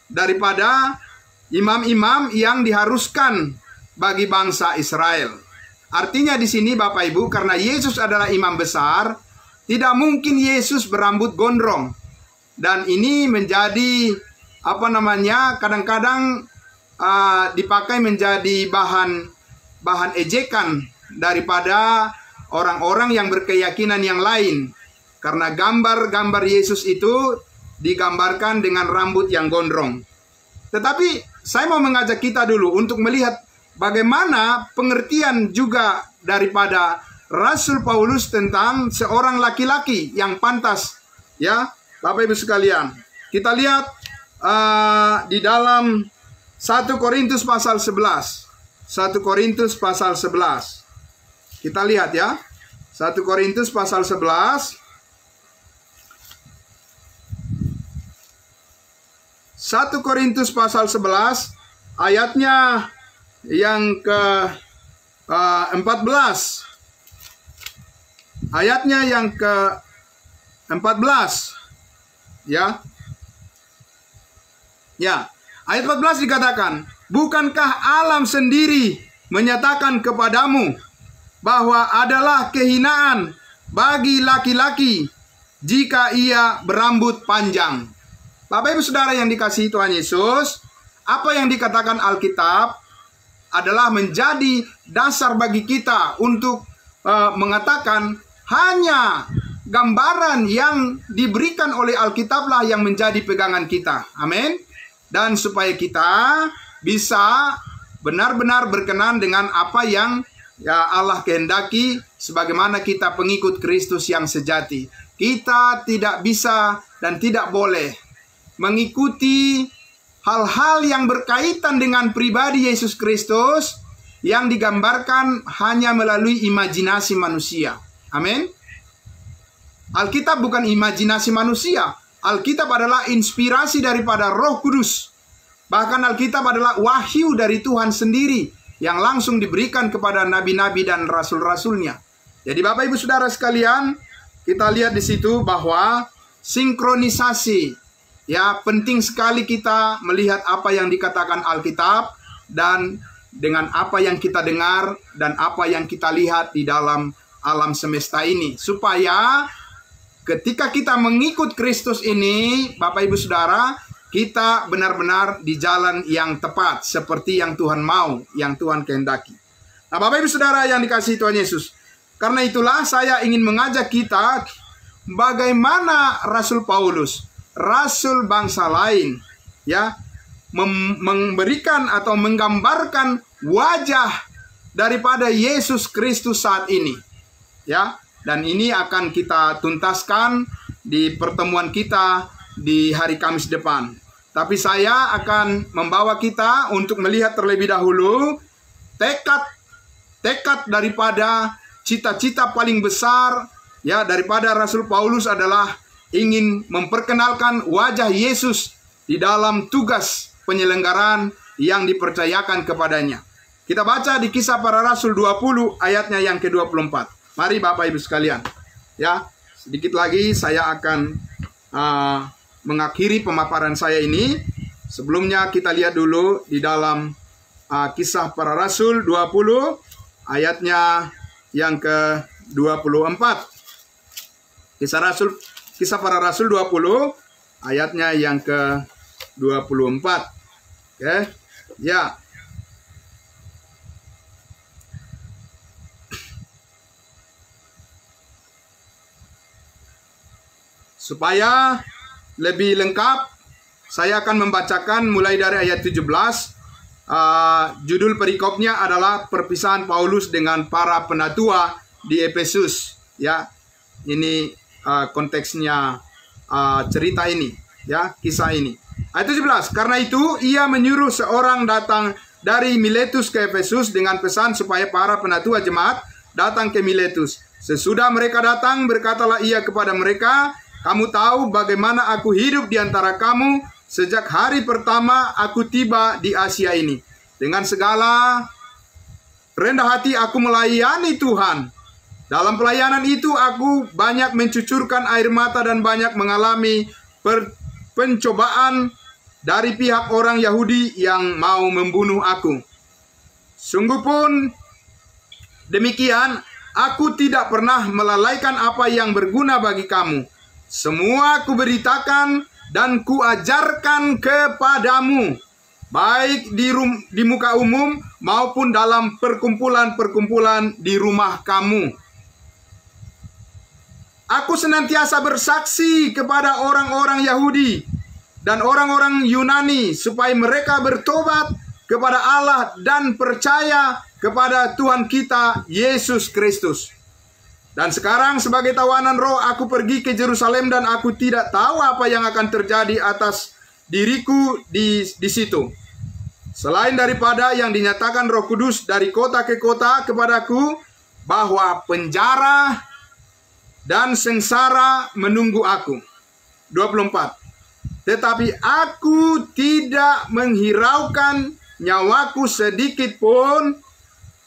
daripada imam-imam yang diharuskan bagi bangsa Israel. Artinya di sini Bapak Ibu, karena Yesus adalah imam besar, tidak mungkin Yesus berambut gondrong. Dan ini menjadi kadang-kadang dipakai menjadi bahan ejekan daripada orang-orang yang berkeyakinan yang lain. Karena gambar-gambar Yesus itu digambarkan dengan rambut yang gondrong. Tetapi saya mau mengajak kita dulu untuk melihat bagaimana pengertian juga daripada Rasul Paulus tentang seorang laki-laki yang pantas. Ya, Bapak Ibu sekalian, kita lihat di dalam 1 Korintus pasal 11. 1 Korintus pasal 11. Kita lihat ya. 1 Korintus pasal 11. 1 Korintus pasal 11 ayatnya yang ke-14. Ayatnya yang ke-14. Ya. Ya. Ayat 14 dikatakan, bukankah alam sendiri menyatakan kepadamu bahwa adalah kehinaan bagi laki-laki jika ia berambut panjang. Bapak Ibu Saudara yang dikasihi Tuhan Yesus, apa yang dikatakan Alkitab adalah menjadi dasar bagi kita untuk mengatakan hanya gambaran yang diberikan oleh Alkitablah yang menjadi pegangan kita. Amin. Dan supaya kita bisa benar-benar berkenan dengan apa yang Allah kehendaki sebagaimana kita pengikut Kristus yang sejati. Kita tidak bisa dan tidak boleh mengikuti hal-hal yang berkaitan dengan pribadi Yesus Kristus yang digambarkan hanya melalui imajinasi manusia. Amin. Alkitab bukan imajinasi manusia. Alkitab adalah inspirasi daripada Roh Kudus. Bahkan Alkitab adalah wahyu dari Tuhan sendiri yang langsung diberikan kepada nabi-nabi dan rasul-rasulnya. Jadi Bapak Ibu Saudara sekalian, kita lihat di situ bahwa sinkronisasi, ya, penting sekali kita melihat apa yang dikatakan Alkitab dan dengan apa yang kita dengar dan apa yang kita lihat di dalam alam semesta ini, supaya ketika kita mengikut Kristus ini, Bapak Ibu Saudara, kita benar-benar di jalan yang tepat seperti yang Tuhan mau, yang Tuhan kehendaki. Nah, Bapak Ibu Saudara yang dikasihi Tuhan Yesus, karena itulah saya ingin mengajak kita bagaimana Rasul Paulus, rasul bangsa lain, ya, memberikan atau menggambarkan wajah daripada Yesus Kristus saat ini, ya. Dan ini akan kita tuntaskan di pertemuan kita di hari Kamis depan. Tapi saya akan membawa kita untuk melihat terlebih dahulu tekad daripada cita-cita paling besar, ya, daripada Rasul Paulus adalah ingin memperkenalkan wajah Yesus di dalam tugas penyelenggaraan yang dipercayakan kepadanya. Kita baca di Kisah Para Rasul 20 ayatnya yang ke-24. Mari Bapak Ibu sekalian, ya, sedikit lagi saya akan mengakhiri pemaparan saya ini. Sebelumnya kita lihat dulu di dalam Kisah Para Rasul 20 ayatnya yang ke-24. Kisah Para Rasul 20 ayatnya yang ke-24. Oke, ya. Supaya lebih lengkap, saya akan membacakan mulai dari ayat 17. Judul perikopnya adalah perpisahan Paulus dengan para penatua di Efesus. Ya, ini konteksnya cerita ini, ya, kisah ini. Ayat 17. Karena itu ia menyuruh seorang datang dari Miletus ke Efesus dengan pesan supaya para penatua jemaat datang ke Miletus. Sesudah mereka datang, berkatalah ia kepada mereka, kamu tahu bagaimana aku hidup di antara kamu sejak hari pertama aku tiba di Asia ini. Dengan segala rendah hati aku melayani Tuhan. Dalam pelayanan itu aku banyak mencucurkan air mata dan banyak mengalami pencobaan dari pihak orang Yahudi yang mau membunuh aku. Sungguh pun demikian, aku tidak pernah melalaikan apa yang berguna bagi kamu. Semua kuberitakan dan kuajarkan kepadamu, baik di muka umum maupun dalam perkumpulan-perkumpulan di rumah kamu. Aku senantiasa bersaksi kepada orang-orang Yahudi dan orang-orang Yunani supaya mereka bertobat kepada Allah dan percaya kepada Tuhan kita Yesus Kristus. Dan sekarang sebagai tawanan roh aku pergi ke Yerusalem dan aku tidak tahu apa yang akan terjadi atas diriku di situ. Selain daripada yang dinyatakan Roh Kudus dari kota ke kota kepadaku bahwa penjara dan sengsara menunggu aku. 24. Tetapi aku tidak menghiraukan nyawaku sedikit pun,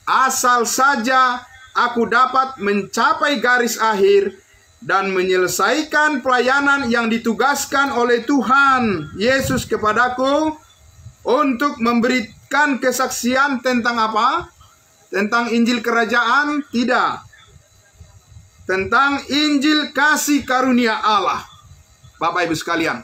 asal saja aku dapat mencapai garis akhir dan menyelesaikan pelayanan yang ditugaskan oleh Tuhan Yesus kepadaku untuk memberikan kesaksian tentang apa? Tentang Injil Kerajaan? Tidak. Tentang Injil kasih karunia Allah. Bapak Ibu sekalian,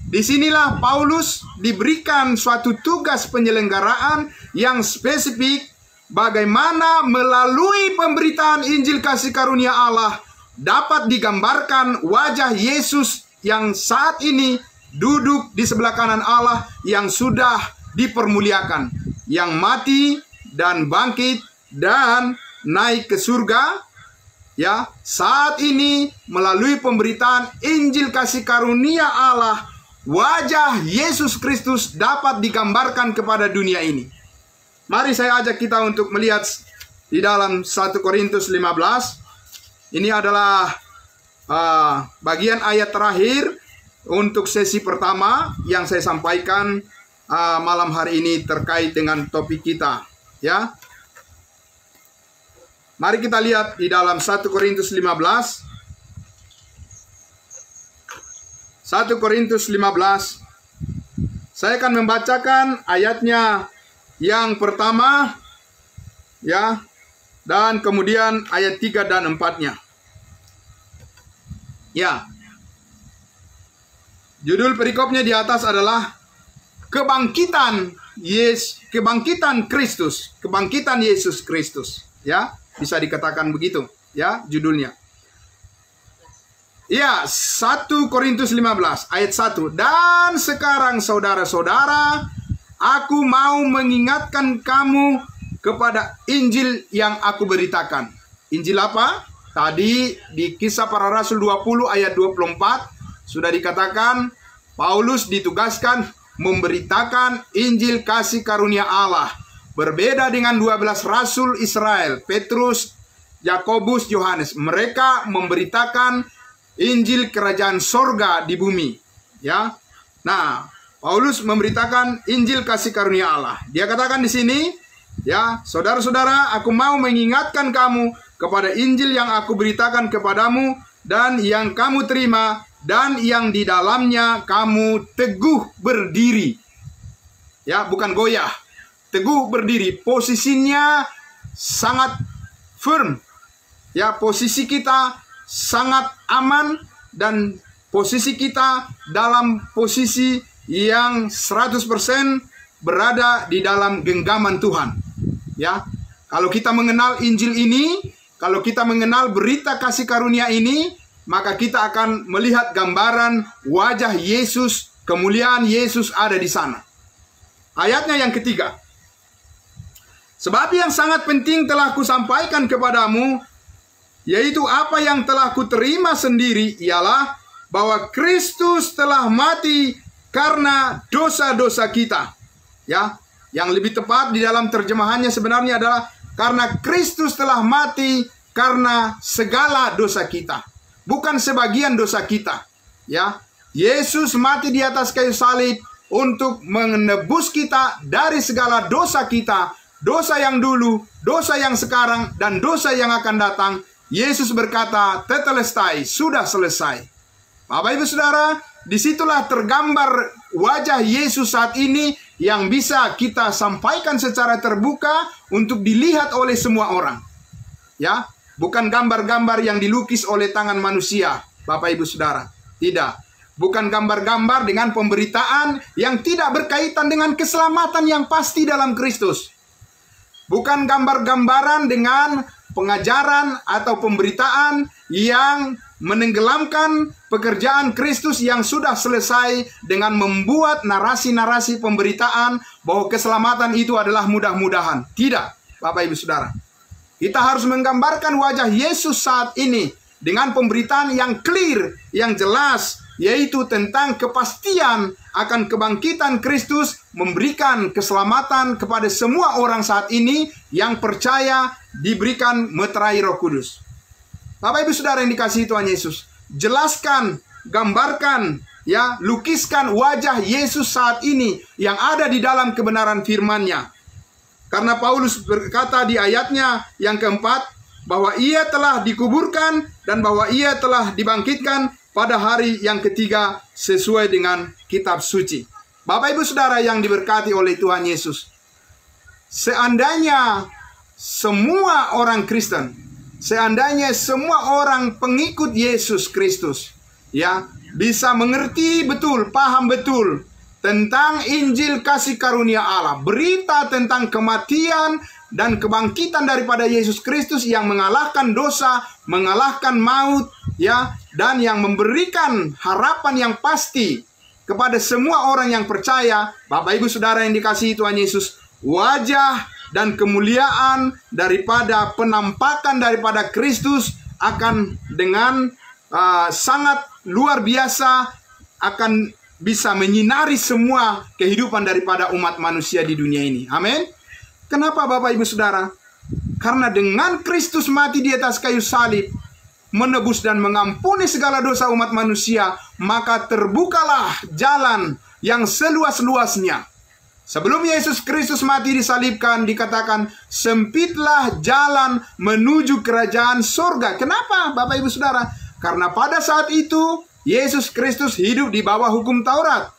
disinilah Paulus diberikan suatu tugas penyelenggaraan yang spesifik, bagaimana melalui pemberitaan Injil kasih karunia Allah dapat digambarkan wajah Yesus yang saat ini duduk di sebelah kanan Allah yang sudah dipermuliakan, yang mati dan bangkit dan naik ke surga. Ya, saat ini melalui pemberitaan Injil kasih karunia Allah, wajah Yesus Kristus dapat digambarkan kepada dunia ini. Mari saya ajak kita untuk melihat di dalam 1 Korintus 15. Ini adalah bagian ayat terakhir untuk sesi pertama yang saya sampaikan malam hari ini terkait dengan topik kita. Ya, mari kita lihat di dalam 1 Korintus 15. 1 Korintus 15. Saya akan membacakan ayatnya yang pertama, ya, dan kemudian ayat 3 dan 4-nya. Ya. Judul perikopnya di atas adalah kebangkitan Kristus, kebangkitan Yesus Kristus, ya. Bisa dikatakan begitu, ya, judulnya. Ya, 1 Korintus 15 ayat 1. Dan sekarang saudara-saudara, aku mau mengingatkan kamu kepada Injil yang aku beritakan. Injil apa? Tadi di Kisah Para Rasul 20 ayat 24 sudah dikatakan Paulus ditugaskan memberitakan Injil kasih karunia Allah. Berbeda dengan 12 rasul Israel, Petrus, Yakobus, Yohanes. Mereka memberitakan Injil kerajaan sorga di bumi. Ya. Nah, Paulus memberitakan Injil kasih karunia Allah. Dia katakan di sini, ya, saudara-saudara, aku mau mengingatkan kamu kepada Injil yang aku beritakan kepadamu dan yang kamu terima dan yang di dalamnya kamu teguh berdiri. Ya, bukan goyah. Teguh berdiri. Posisinya sangat firm. Ya, posisi kita sangat aman dan posisi kita dalam posisi yang 100% berada di dalam genggaman Tuhan. Ya, kalau kita mengenal Injil ini, kalau kita mengenal berita kasih karunia ini, maka kita akan melihat gambaran wajah Yesus, kemuliaan Yesus ada di sana. Ayatnya yang ketiga. Sebab yang sangat penting telah kusampaikan kepadamu, yaitu apa yang telah kuterima sendiri, ialah bahwa Kristus telah mati karena dosa-dosa kita. Ya, Yang lebih tepat di dalam terjemahannya sebenarnya adalah karena Kristus telah mati karena segala dosa kita, bukan sebagian dosa kita. Ya, Yesus mati di atas kayu salib untuk menebus kita dari segala dosa kita, dosa yang dulu, dosa yang sekarang, dan dosa yang akan datang. Yesus berkata, tetelestai, sudah selesai. Bapak Ibu Saudara, disitulah tergambar wajah Yesus saat ini yang bisa kita sampaikan secara terbuka untuk dilihat oleh semua orang. Ya, bukan gambar-gambar yang dilukis oleh tangan manusia, Bapak Ibu Saudara. Tidak. Bukan gambar-gambar dengan pemberitaan yang tidak berkaitan dengan keselamatan yang pasti dalam Kristus. Bukan gambar-gambaran dengan pengajaran atau pemberitaan yang menenggelamkan pekerjaan Kristus yang sudah selesai dengan membuat narasi-narasi pemberitaan bahwa keselamatan itu adalah mudah-mudahan. Tidak, Bapak Ibu Saudara. Kita harus menggambarkan wajah Yesus saat ini dengan pemberitaan yang clear, yang jelas, yaitu tentang kepastian akan kebangkitan Kristus memberikan keselamatan kepada semua orang saat ini yang percaya diberikan meterai Roh Kudus. Bapak Ibu Saudara yang dikasihi Tuhan Yesus, jelaskan, gambarkan, ya, lukiskan wajah Yesus saat ini yang ada di dalam kebenaran firman-Nya. Karena Paulus berkata di ayatnya yang keempat bahwa ia telah dikuburkan dan bahwa ia telah dibangkitkan pada hari yang ketiga sesuai dengan kitab suci. Bapak Ibu Saudara yang diberkati oleh Tuhan Yesus, seandainya semua orang Kristen, seandainya semua orang pengikut Yesus Kristus, ya, bisa mengerti betul, paham betul tentang Injil kasih karunia Allah, berita tentang kematian dan kebangkitan daripada Yesus Kristus yang mengalahkan dosa, mengalahkan maut, ya, dan yang memberikan harapan yang pasti kepada semua orang yang percaya. Bapak Ibu Saudara yang dikasihi Tuhan Yesus, wajah dan kemuliaan daripada penampakan daripada Kristus akan dengan sangat luar biasa akan bisa menyinari semua kehidupan daripada umat manusia di dunia ini. Amin. Kenapa Bapak Ibu Saudara? Karena dengan Kristus mati di atas kayu salib, menebus dan mengampuni segala dosa umat manusia, maka terbukalah jalan yang seluas-luasnya. Sebelum Yesus Kristus mati disalibkan, dikatakan sempitlah jalan menuju kerajaan surga. Kenapa Bapak Ibu Saudara? Karena pada saat itu Yesus Kristus hidup di bawah hukum Taurat.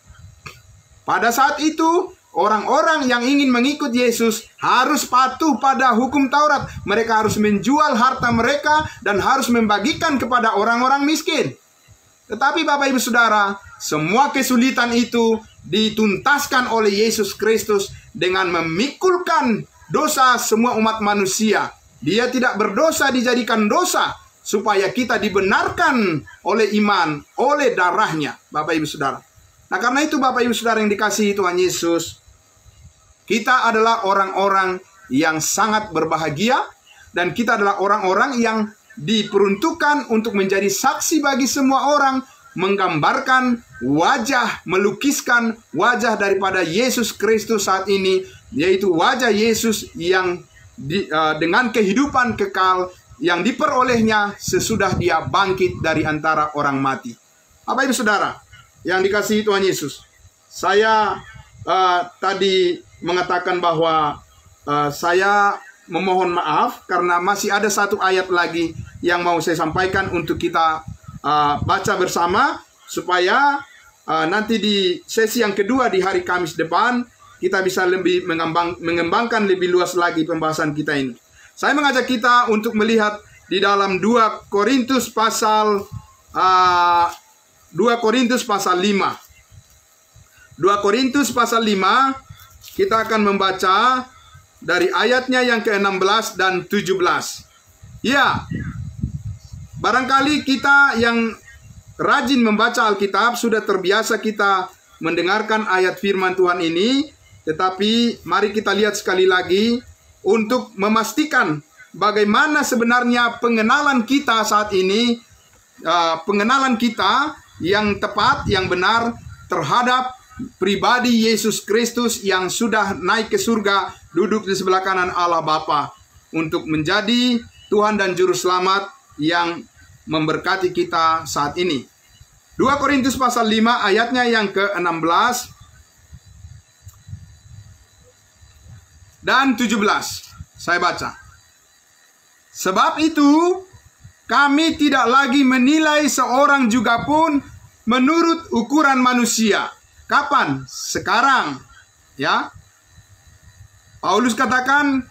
Pada saat itu orang-orang yang ingin mengikut Yesus harus patuh pada hukum Taurat. Mereka harus menjual harta mereka dan harus membagikan kepada orang-orang miskin. Tetapi Bapak Ibu Saudara, semua kesulitan itu dituntaskan oleh Yesus Kristus dengan memikulkan dosa semua umat manusia. Dia tidak berdosa dijadikan dosa, supaya kita dibenarkan oleh iman, oleh darahnya, Bapak Ibu Saudara. Nah, karena itu Bapak Ibu Saudara yang dikasihi Tuhan Yesus, kita adalah orang-orang yang sangat berbahagia, dan kita adalah orang-orang yang diperuntukkan untuk menjadi saksi bagi semua orang, menggambarkan wajah, melukiskan wajah daripada Yesus Kristus saat ini, yaitu wajah Yesus yang dengan kehidupan kekal yang diperolehnya sesudah dia bangkit dari antara orang mati. Bapak Ibu Saudara yang dikasihi Tuhan Yesus, saya tadi mengatakan bahwa saya memohon maaf karena masih ada satu ayat lagi yang mau saya sampaikan untuk kita baca bersama, supaya nanti di sesi yang kedua di hari Kamis depan kita bisa lebih mengembangkan lebih luas lagi pembahasan kita ini. Saya mengajak kita untuk melihat di dalam 2 Korintus pasal 5. 2 Korintus pasal 5, kita akan membaca dari ayatnya yang ke-16 dan 17. Ya, barangkali kita yang rajin membaca Alkitab sudah terbiasa kita mendengarkan ayat firman Tuhan ini, tetapi mari kita lihat sekali lagi untuk memastikan bagaimana sebenarnya pengenalan kita saat ini, pengenalan kita yang tepat, yang benar terhadap pribadi Yesus Kristus yang sudah naik ke surga, duduk di sebelah kanan Allah Bapa, untuk menjadi Tuhan dan Juru Selamat yang memberkati kita saat ini. 2 Korintus pasal 5 ayatnya yang ke-16 dan 17. Saya baca. Sebab itu, kami tidak lagi menilai seorang juga pun menurut ukuran manusia. Kapan? Sekarang. Ya. Paulus katakan,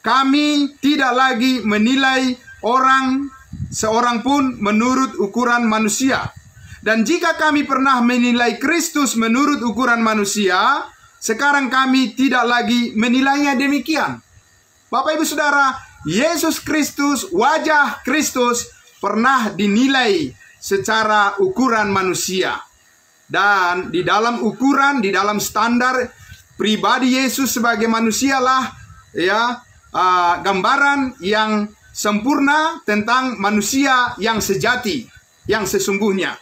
kami tidak lagi menilai seorang pun menurut ukuran manusia. Dan jika kami pernah menilai Kristus menurut ukuran manusia, sekarang kami tidak lagi menilainya demikian. Bapak Ibu Saudara, Yesus Kristus, wajah Kristus pernah dinilai secara ukuran manusia. Dan di dalam ukuran, di dalam standar pribadi Yesus sebagai manusialah ya, gambaran yang sempurna tentang manusia yang sejati, yang sesungguhnya.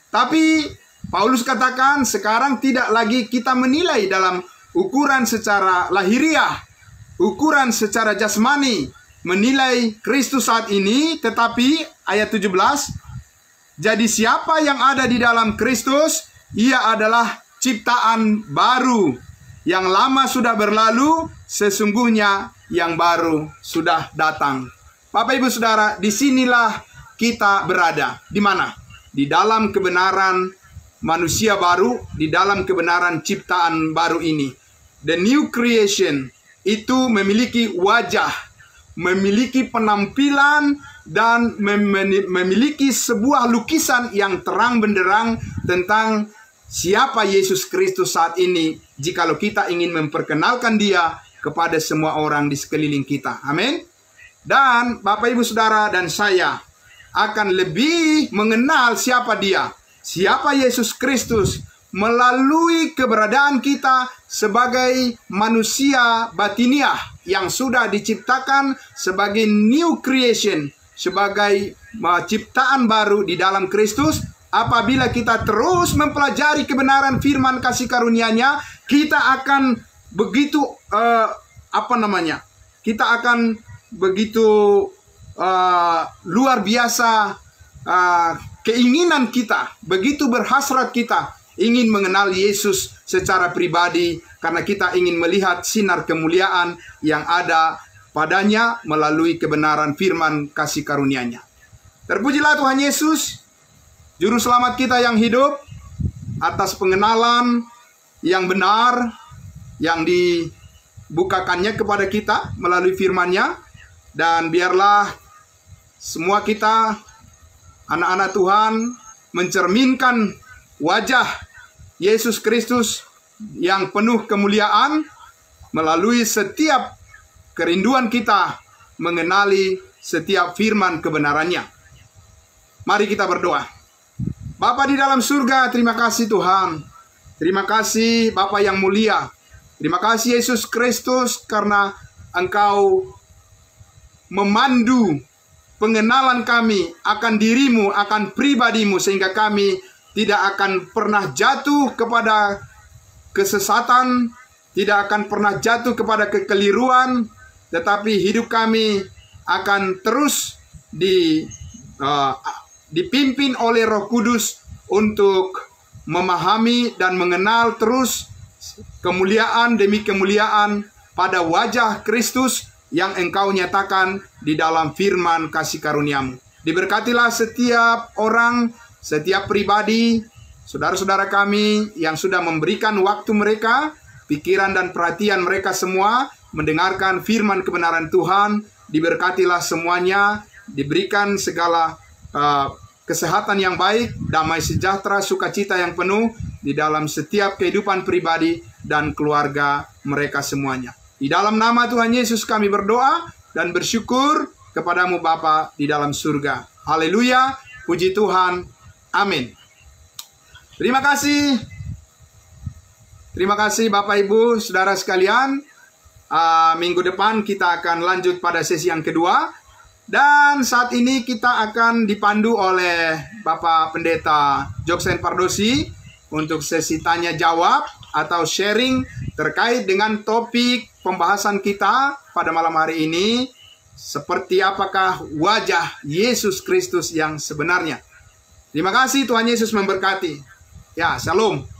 Tapi Paulus katakan sekarang tidak lagi kita menilai dalam ukuran secara lahiriah, ukuran secara jasmani, menilai Kristus saat ini, tetapi ayat 17, jadi siapa yang ada di dalam Kristus, ia adalah ciptaan baru. Yang lama sudah berlalu, sesungguhnya yang baru sudah datang. Bapak Ibu Saudara, disinilah kita berada. Di mana? Di dalam kebenaran manusia baru, di dalam kebenaran ciptaan baru ini. The new creation itu memiliki wajah, memiliki penampilan, dan memiliki sebuah lukisan yang terang benderang tentang siapa Yesus Kristus saat ini, jikalau kita ingin memperkenalkan Dia kepada semua orang di sekeliling kita. Amin. Dan Bapak Ibu Saudara dan saya akan lebih mengenal siapa Dia, siapa Yesus Kristus, melalui keberadaan kita sebagai manusia batiniah yang sudah diciptakan sebagai new creation, sebagai ciptaan baru di dalam Kristus. Apabila kita terus mempelajari kebenaran firman kasih karunia-Nya, kita akan begitu kita akan begitu luar biasa keinginan kita, begitu berhasrat kita ingin mengenal Yesus secara pribadi, karena kita ingin melihat sinar kemuliaan yang ada padanya melalui kebenaran firman kasih karunia-Nya. Terpujilah Tuhan Yesus, Juru Selamat kita yang hidup, atas pengenalan yang benar yang dibukakannya kepada kita melalui firman-Nya. Dan biarlah semua kita, anak-anak Tuhan, mencerminkan wajah Yesus Kristus yang penuh kemuliaan melalui setiap kerinduan kita mengenali setiap firman kebenarannya. Mari kita berdoa. Bapa di dalam surga, terima kasih Tuhan. Terima kasih Bapa yang mulia. Terima kasih Yesus Kristus karena Engkau memandu pengenalan kami akan dirimu, akan pribadimu, sehingga kami tidak akan pernah jatuh kepada kesesatan, tidak akan pernah jatuh kepada kekeliruan, tetapi hidup kami akan terus dipimpin oleh Roh Kudus untuk memahami dan mengenal terus kemuliaan demi kemuliaan pada wajah Kristus yang Engkau nyatakan di dalam firman kasih karunia-Mu. Diberkatilah setiap orang, setiap pribadi, saudara-saudara kami yang sudah memberikan waktu mereka, pikiran dan perhatian mereka semua mendengarkan firman kebenaran Tuhan. Diberkatilah semuanya, diberikan segala kesehatan yang baik, damai sejahtera, sukacita yang penuh di dalam setiap kehidupan pribadi dan keluarga mereka semuanya. Di dalam nama Tuhan Yesus kami berdoa dan bersyukur kepadamu Bapa di dalam surga. Haleluya, puji Tuhan, amin. Terima kasih. Terima kasih Bapak Ibu Saudara sekalian. Minggu depan kita akan lanjut pada sesi yang kedua. Dan saat ini kita akan dipandu oleh Bapak Pendeta Joksen Pardosi untuk sesi tanya jawab atau sharing terkait dengan topik pembahasan kita pada malam hari ini. Seperti apakah wajah Yesus Kristus yang sebenarnya? Terima kasih, Tuhan Yesus memberkati. Ya, shalom.